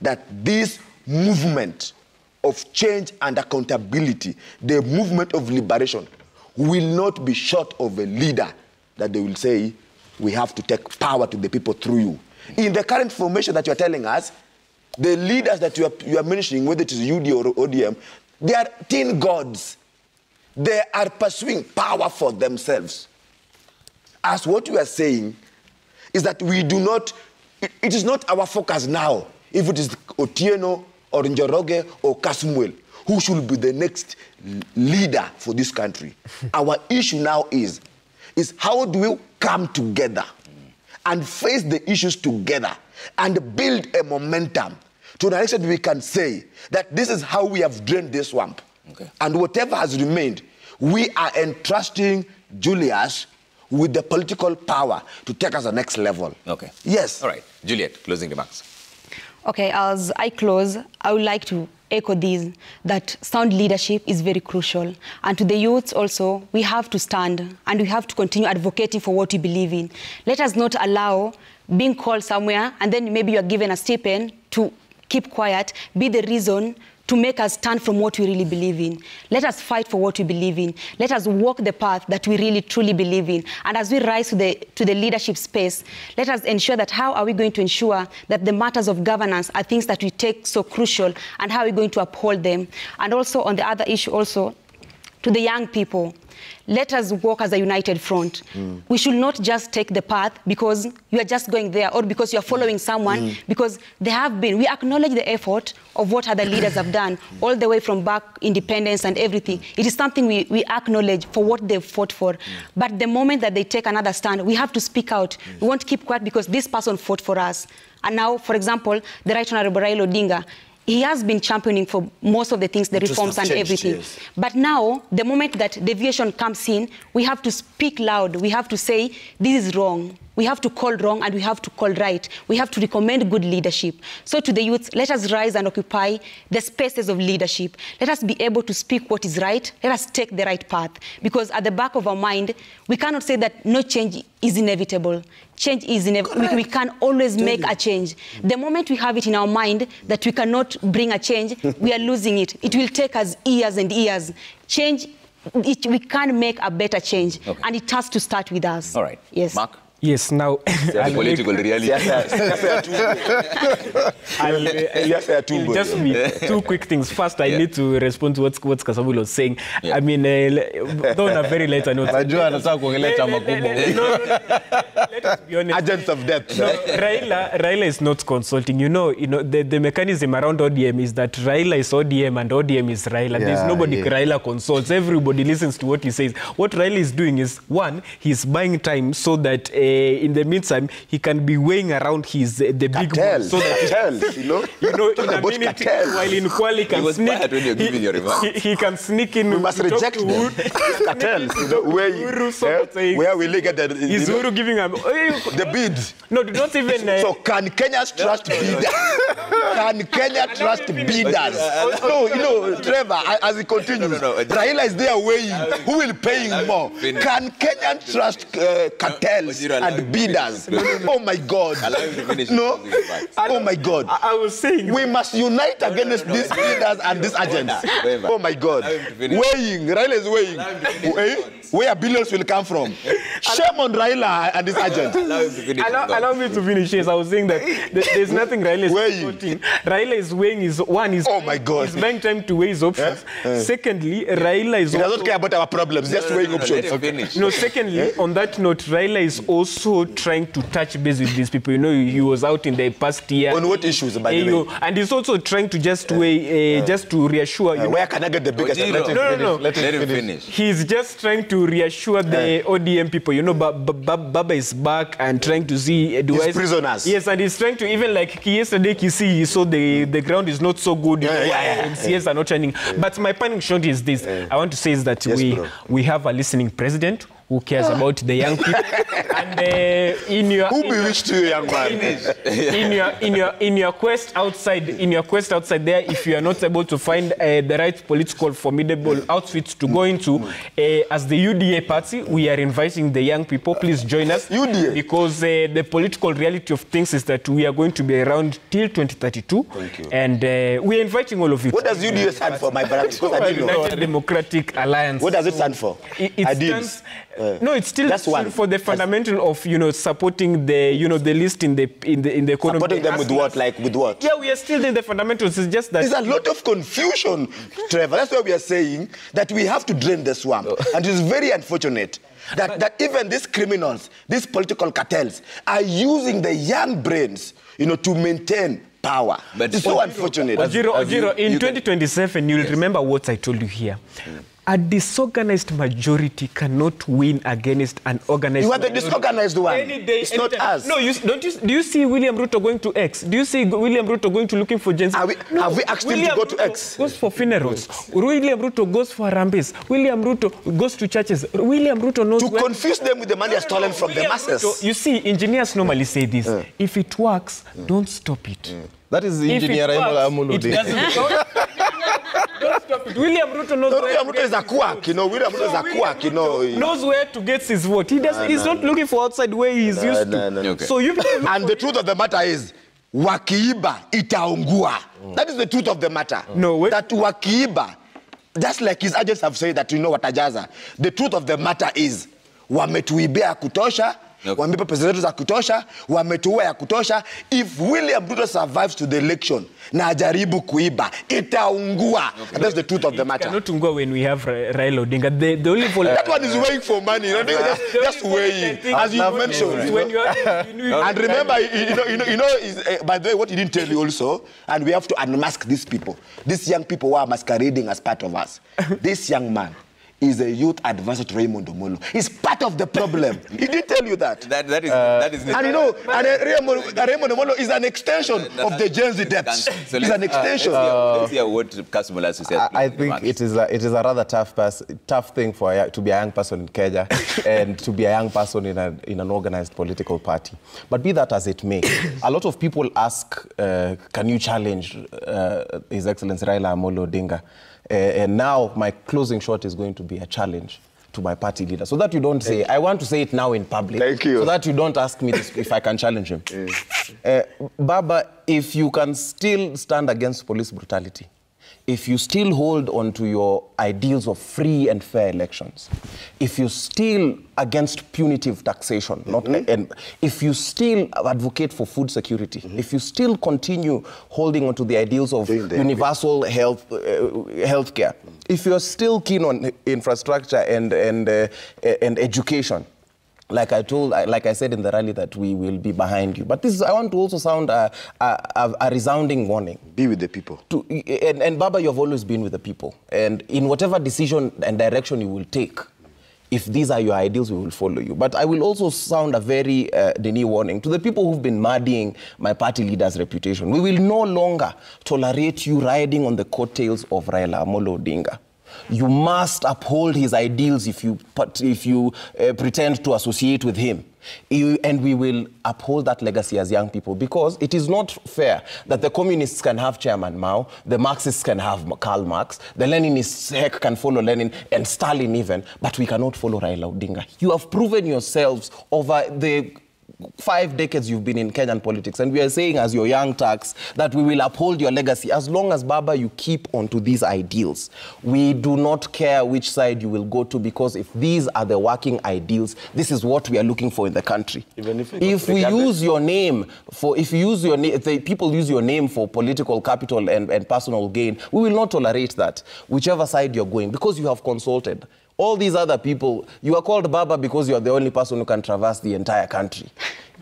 that this movement of change and accountability, the movement of liberation, will not be short of a leader that they will say, we have to take power to the people through you. In the current formation that you're telling us, the leaders that you are mentioning, whether it is UD or ODM, they are teen gods. They are pursuing power for themselves. As what we are saying is that we do not, it is not our focus now, if it is Otieno or Njoroge or Kasmuel, who should be the next leader for this country. Our issue now is how do we come together and face the issues together and build a momentum to the extent we can say that this is how we have drained this swamp. Okay. And whatever has remained, we are entrusting Julius with the political power to take us to the next level. Okay. Yes. All right. Juliet, closing remarks. Okay, as I close, I would like to echo this, that sound leadership is very crucial. And to the youths also, we have to stand and we have to continue advocating for what we believe in. Let us not allow being called somewhere and then maybe you are given a stipend to keep quiet, be the reason to make us stand from what we really believe in. Let us fight for what we believe in. Let us walk the path that we really truly believe in. And as we rise to the leadership space, let us ensure that how are we going to ensure that the matters of governance are things that we take so crucial, and how are we going to uphold them. And also on the other issue also, to the young people, let us walk as a united front. We should not just take the path because you are just going there or because you are following someone, because we acknowledge the effort of what other leaders have done, all the way from back independence and everything. It is something we acknowledge for what they've fought for. But the moment that they take another stand, we have to speak out. We won't keep quiet because this person fought for us. And now, for example, the Right Honorable Raila Odinga, he has been championing for most of the things, the reforms and everything. Yes. But now, the moment that deviation comes in, we have to speak loud. We have to say, this is wrong. We have to call wrong and we have to call right. We have to recommend good leadership. So to the youth, let us rise and occupy the spaces of leadership. Let us be able to speak what is right. Let us take the right path. Because at the back of our mind, we cannot say that no change is inevitable. Change is inevitable. We can always make a change. The moment we have it in our mind that we cannot bring a change, we are losing it. It will take us years and years. Change, we can make a better change. Okay. And it has to start with us. All right. Yes. Mark? Yes, now... political reality. I'll just be two quick things. First, I need to respond to what Kasabul was saying. Yeah. I mean, though on a very later note... Let us be honest. Agents of death. No, Raila is not consulting. You know, the mechanism around ODM is that Raila is ODM and ODM is Raila. There's nobody Raila consults. Everybody listens to what he says. What Raila is doing is, one, he's buying time so that in the meantime, he can be weighing around the big cartel, so that you know, in a minute, while in Kwale can sneak, he can sneak in. We must reject them. Cartels, where we look at the is Uhuru giving him the bid. No, not even. So can Kenyans trust bidders? Can Kenya trust bidders? No, Trevor, as he continues, Raila is there weighing. Who will pay him more? Can Kenyans trust cartels and bidders? Oh my God. No. Oh my God. I was saying we must unite against these bidders and these agents. Oh my God. Weighing. Raila is weighing. Where billions will come from. Shame on Raila and his agents. Allow me to finish. Yes, I was saying that there's nothing Raila is weighing. Raila is weighing his one is. Oh my God. He's buying time to weigh his options. Secondly, Raila is. He doesn't care about our problems. Just weighing options. Okay. No. Secondly, on that note, Raila is also trying to touch base with these people. You know, he was out in the past year. On what issues, by the way? And he's also trying to just weigh, just to reassure. Where can I get the biggest? No. Let him finish. He's just trying to reassure the ODM people. You know, Baba is back and trying to see his prisoners. Yes, and he's trying to even like yesterday, he saw the ground is not so good. MCAs are not shining. But my panic shot is this. I want to say is that we have a listening president who cares about the young people. And who bewitched you, young man? in your quest outside there, if you are not able to find the right political formidable outfits to go into, as the UDA party, we are inviting the young people. Please join us. UDA. Because the political reality of things is that we are going to be around till 2032. Thank you. And we are inviting all of you. What does UDA stand for, my brother? Because I didn't know. United Democratic Alliance. What does it stand for? It stands. No, it's still for the fundamental of supporting the the list in the economy. Supporting them with what? Like with what? Yeah, we are still in the fundamentals. It's just that there's a lot of confusion, Trevor. That's why we are saying that we have to drain the swamp, and it's very unfortunate that even these criminals, these political cartels, are using the young brains, to maintain power. But it's so unfortunate. Ojiro, in 2027, you'll remember what I told you here. A disorganized majority cannot win against an organized. You are the disorganized one. Any day, it's not us. No, do you see William Ruto going to X? Do you see William Ruto going to looking for Gen Z? Have we asked him to go to X? Goes for funerals. William Ruto goes for Harambes. William Ruto goes to churches. William Ruto knows to confuse them with the money stolen from the masses. Ruto, you see, engineers normally say this. If it works, don't stop it. That is the engineer Amolo. It doesn't don't stop it. William Ruto knows. William Ruto is a quack, you know. William Ruto is a quack, you know. Knows where to get his vote. He's not looking for outside where he's used to. Okay. So you and the truth of the matter is, wakiiba itaungua. That is the truth of the matter. No way. That wakiiba, just like his agents have said that, you know, watajaza. The truth of the matter is, wametuibia kutosha. Wamepa pesa zetu za kutosha, wametuua ya kutosha. If William Ruto survives to the election na ajaribu kuiba, itaungua. And that's the truth of the matter. Cannot ungua when we have Raila Odinga. The only that one is weighing for money. You know, just weighing, as you mentioned. When you and remember, you know, by the way, what he didn't tell you also, and we have to unmask these people. These young people who are masquerading as part of us. This young man is a youth advisor to Raymond Omolo. He's part of the problem. He didn't tell you that. That is. And you know, Raymond Omolo is an extension of the Gen Z debts. So he's an extension. Let's hear what Kasmuel has to say. I think it is a rather tough thing to be a young person in Kenya and to be a young person in an organized political party. But be that as it may, a lot of people ask, can you challenge His Excellency Raila Amolo Odinga? And now my closing shot is going to be a challenge to my party leader. So that you don't say, I want to say it now in public. Thank you. So that you don't ask me if I can challenge him. Baba, if you can still stand against police brutality, if you still hold on to your ideals of free and fair elections, if you still against punitive taxation, and if you still advocate for food security, if you still continue holding on to the ideals of universal health care, if you're still keen on infrastructure and education, like I said in the rally, that we will be behind you. But I want to also sound a resounding warning. Be with the people. And Baba, you've always been with the people. And in whatever decision and direction you will take, if these are your ideals, we will follow you. But I will also sound a very Denis warning to the people who've been muddying my party leader's reputation. We will no longer tolerate you riding on the coattails of Raila Amolo Odinga. You must uphold his ideals if you pretend to associate with him. And we will uphold that legacy as young people, because it is not fair that the communists can have Chairman Mao, the Marxists can have Karl Marx, the Leninists heck can follow Lenin and Stalin even, but we cannot follow Raila Odinga. You have proven yourselves over the 5 decades you've been in Kenyan politics, and we are saying as your young Turks that we will uphold your legacy as long as, Baba, you keep on to these ideals. We do not care which side you will go to, because if these are the working ideals, this is what we are looking for in the country. Even if you use your name if the people use your name for political capital and personal gain, we will not tolerate that, whichever side you're going, because you have consulted. All these other people, you are called Baba because you are the only person who can traverse the entire country.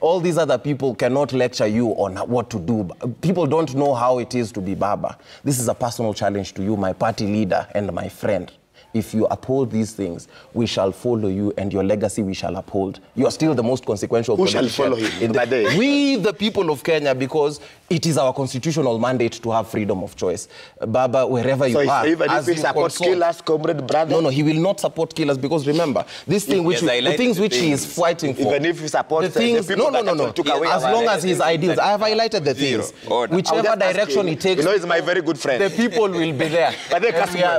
All these other people cannot lecture you on what to do. People don't know how it is to be Baba. This is a personal challenge to you, my party leader and my friend. If you uphold these things, we shall follow you, and your legacy we shall uphold. You are still the most consequential politician. Who shall follow him? We, the people of Kenya, because it is our constitutional mandate to have freedom of choice. Baba, wherever you are, even if he supports killers, comrade brother? No, he will not support killers, because remember, this thing the things which he is fighting for. Even if he supports the people that took away as long as his ideals. I have highlighted the things. Whichever direction he takes. You know, he's my very good friend. The people will be there. But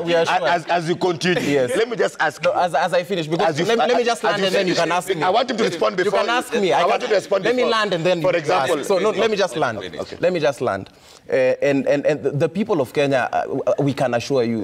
we are sure. As you continue, yes. Let me just ask you. As I finish, because let me just land and then you can ask me. I want him to respond before. You can ask me. I want you to respond before. Let me land and then for example. So no, let me just land. Okay. Let me just land. And the people of Kenya, we can assure you,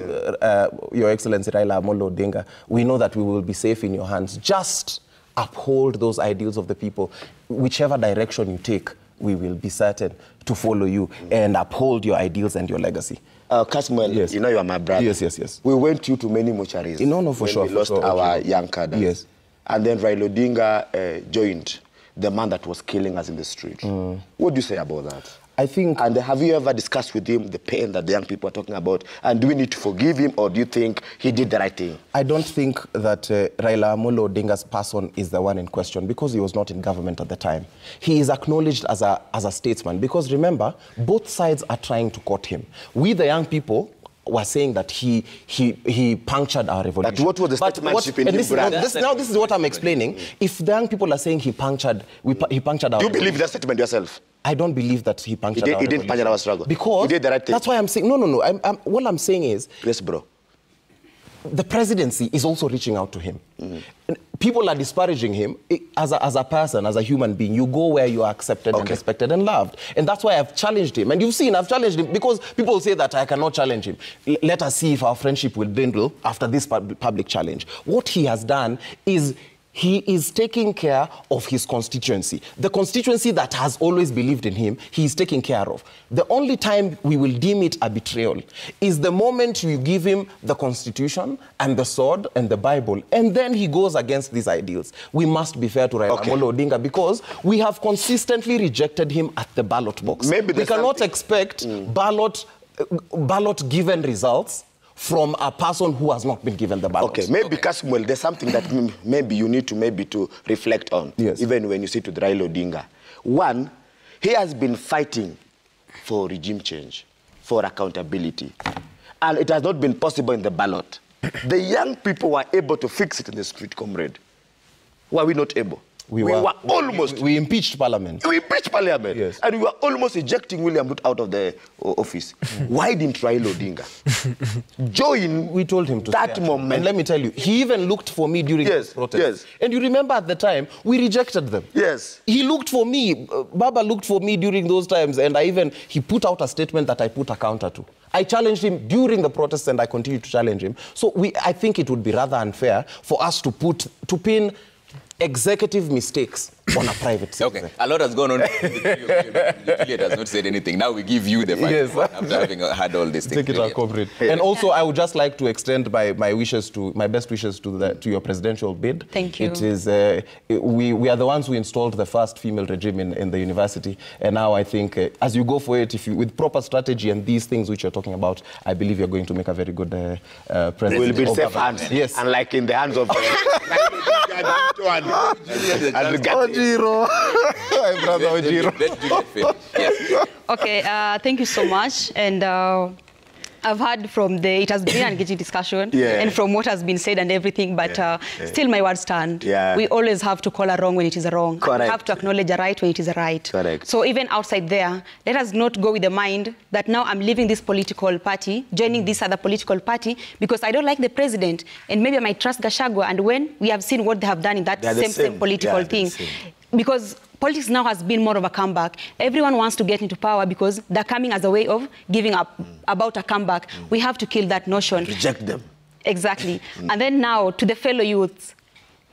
Your Excellency Raila Amolo Odinga, we know that we will be safe in your hands. Just uphold those ideals of the people. Whichever direction you take, we will be certain to follow you and uphold your ideals and your legacy. Kasmuel, yes. You know you are my brother. Yes. We went to many mortuaries. For sure. We lost our young cadres. Yes. And then Raila Odinga joined the man that was killing us in the street. What do you say about that? I think... And have you ever discussed with him the pain that the young people are talking about? And do we need to forgive him, or do you think he did the right thing? I don't think that Raila Amolo Odinga's person is the one in question, because he was not in government at the time. He is acknowledged as a statesman, because remember, both sides are trying to court him. We, the young people, were saying that he punctured our revolution. But what was the statesmanship in him? This is what I'm explaining. If the young people are saying he punctured our revolution. Do you believe that statement yourself? I don't believe that he punctured our revolution. He didn't puncture our struggle. Because he did the right thing. That's why I'm saying, no. What I'm saying is... Yes, bro. The presidency is also reaching out to him. People are disparaging him as a person, as a human being. You go where you are accepted and respected and loved. And that's why I've challenged him. And you've seen, I've challenged him because people say that I cannot challenge him. Let us see if our friendship will dwindle after this public challenge. What he has done is he is taking care of his constituency. The constituency that has always believed in him, he is taking care of. The only time we will deem it a betrayal is the moment you give him the Constitution and the sword and the Bible, and then he goes against these ideals. We must be fair to Raila Amolo Odinga, because we have consistently rejected him at the ballot box. We cannot expect ballot given results from a person who has not been given the ballot. Okay, maybe Kasmuel, there's something that maybe you need to reflect on, even when you sit with Raila Odinga. One, he has been fighting for regime change, for accountability, and it has not been possible in the ballot. The young people were able to fix it in the street, comrade. Were we not able? We were almost... We impeached Parliament. We impeached Parliament. Yes. And we were almost ejecting William Ruto out of the office. Why didn't Raila Odinga join? We told him to that moment. And let me tell you, he even looked for me during this protest. Yes. And you remember at the time, we rejected them. Yes. He looked for me. Baba looked for me during those times, and he put out a statement that I put a counter to. I challenged him during the protests, and I continue to challenge him. So I think it would be rather unfair for us to pin executive mistakes on a private sector. Okay, a lot has gone on. Juliet has not said anything. Now we give you the mic after having had all these things. Take it out, comrade. And also, I would just like to extend my best wishes to your presidential bid. Thank you. It is we are the ones who installed the first female regime in the university, and now I think as you go for it, with proper strategy and these things which you're talking about, I believe you're going to make a very good president. We'll be in safe hands. Yes, unlike in the hands of. Ojiro. My brother Ojiro. Yes. Okay, thank you so much. And I've heard from it has been an engaging discussion, and from what has been said and everything, but still my words stand. We always have to call a wrong when it is a wrong. Correct. We have to acknowledge a right when it is a right. Correct. So even outside there, let us not go with the mind that now I'm leaving this political party, joining this other political party, because I don't like the president, and maybe I might trust Gachagua, and when we have seen what they have done in that same political thing, because politics now has been more of a comeback. Everyone wants to get into power because they're coming as a way of giving up about a comeback. We have to kill that notion. Reject them. Exactly. And then now, to the fellow youths,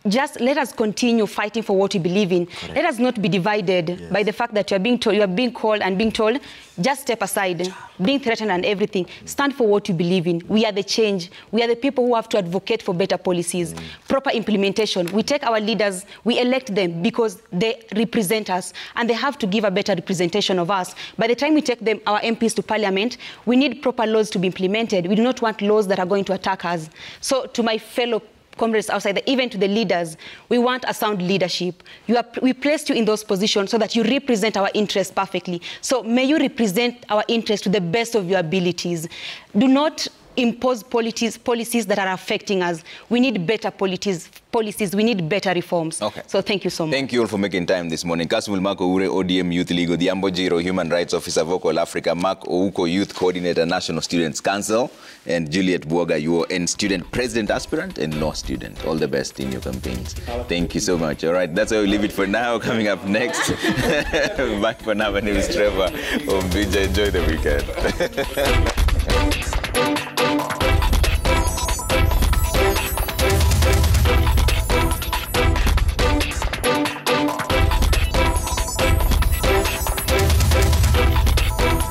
just let us continue fighting for what we believe in. Correct. Let us not be divided by the fact that you are being called and being told, just step aside, being threatened and everything. Stand for what you believe in. We are the change. We are the people who have to advocate for better policies, proper implementation. We take our leaders, we elect them because they represent us, and they have to give a better representation of us. By the time we take them, our MPs, to Parliament, we need proper laws to be implemented. We do not want laws that are going to attack us. So to my fellow comrades outside there, even to the leaders, we want a sound leadership. We placed you in those positions so that you represent our interests perfectly. So may you represent our interests to the best of your abilities. Do not impose policies that are affecting us. We need better policies. We need better reforms. Okay. So thank you so much. Thank you all for making time this morning. Kasmuel Mark Oure, ODM Youth League, Odhiambo Jiro, Human Rights Officer, Vocal Africa, Mark Ouko, Youth Coordinator, National Students Council, and Juliet Buoga, you are Student President Aspirant and Law Student. All the best in your campaigns. Thank you so much. All right, that's how we leave it for now. Coming up next, bye for now. My name is Trevor. Enjoy the weekend.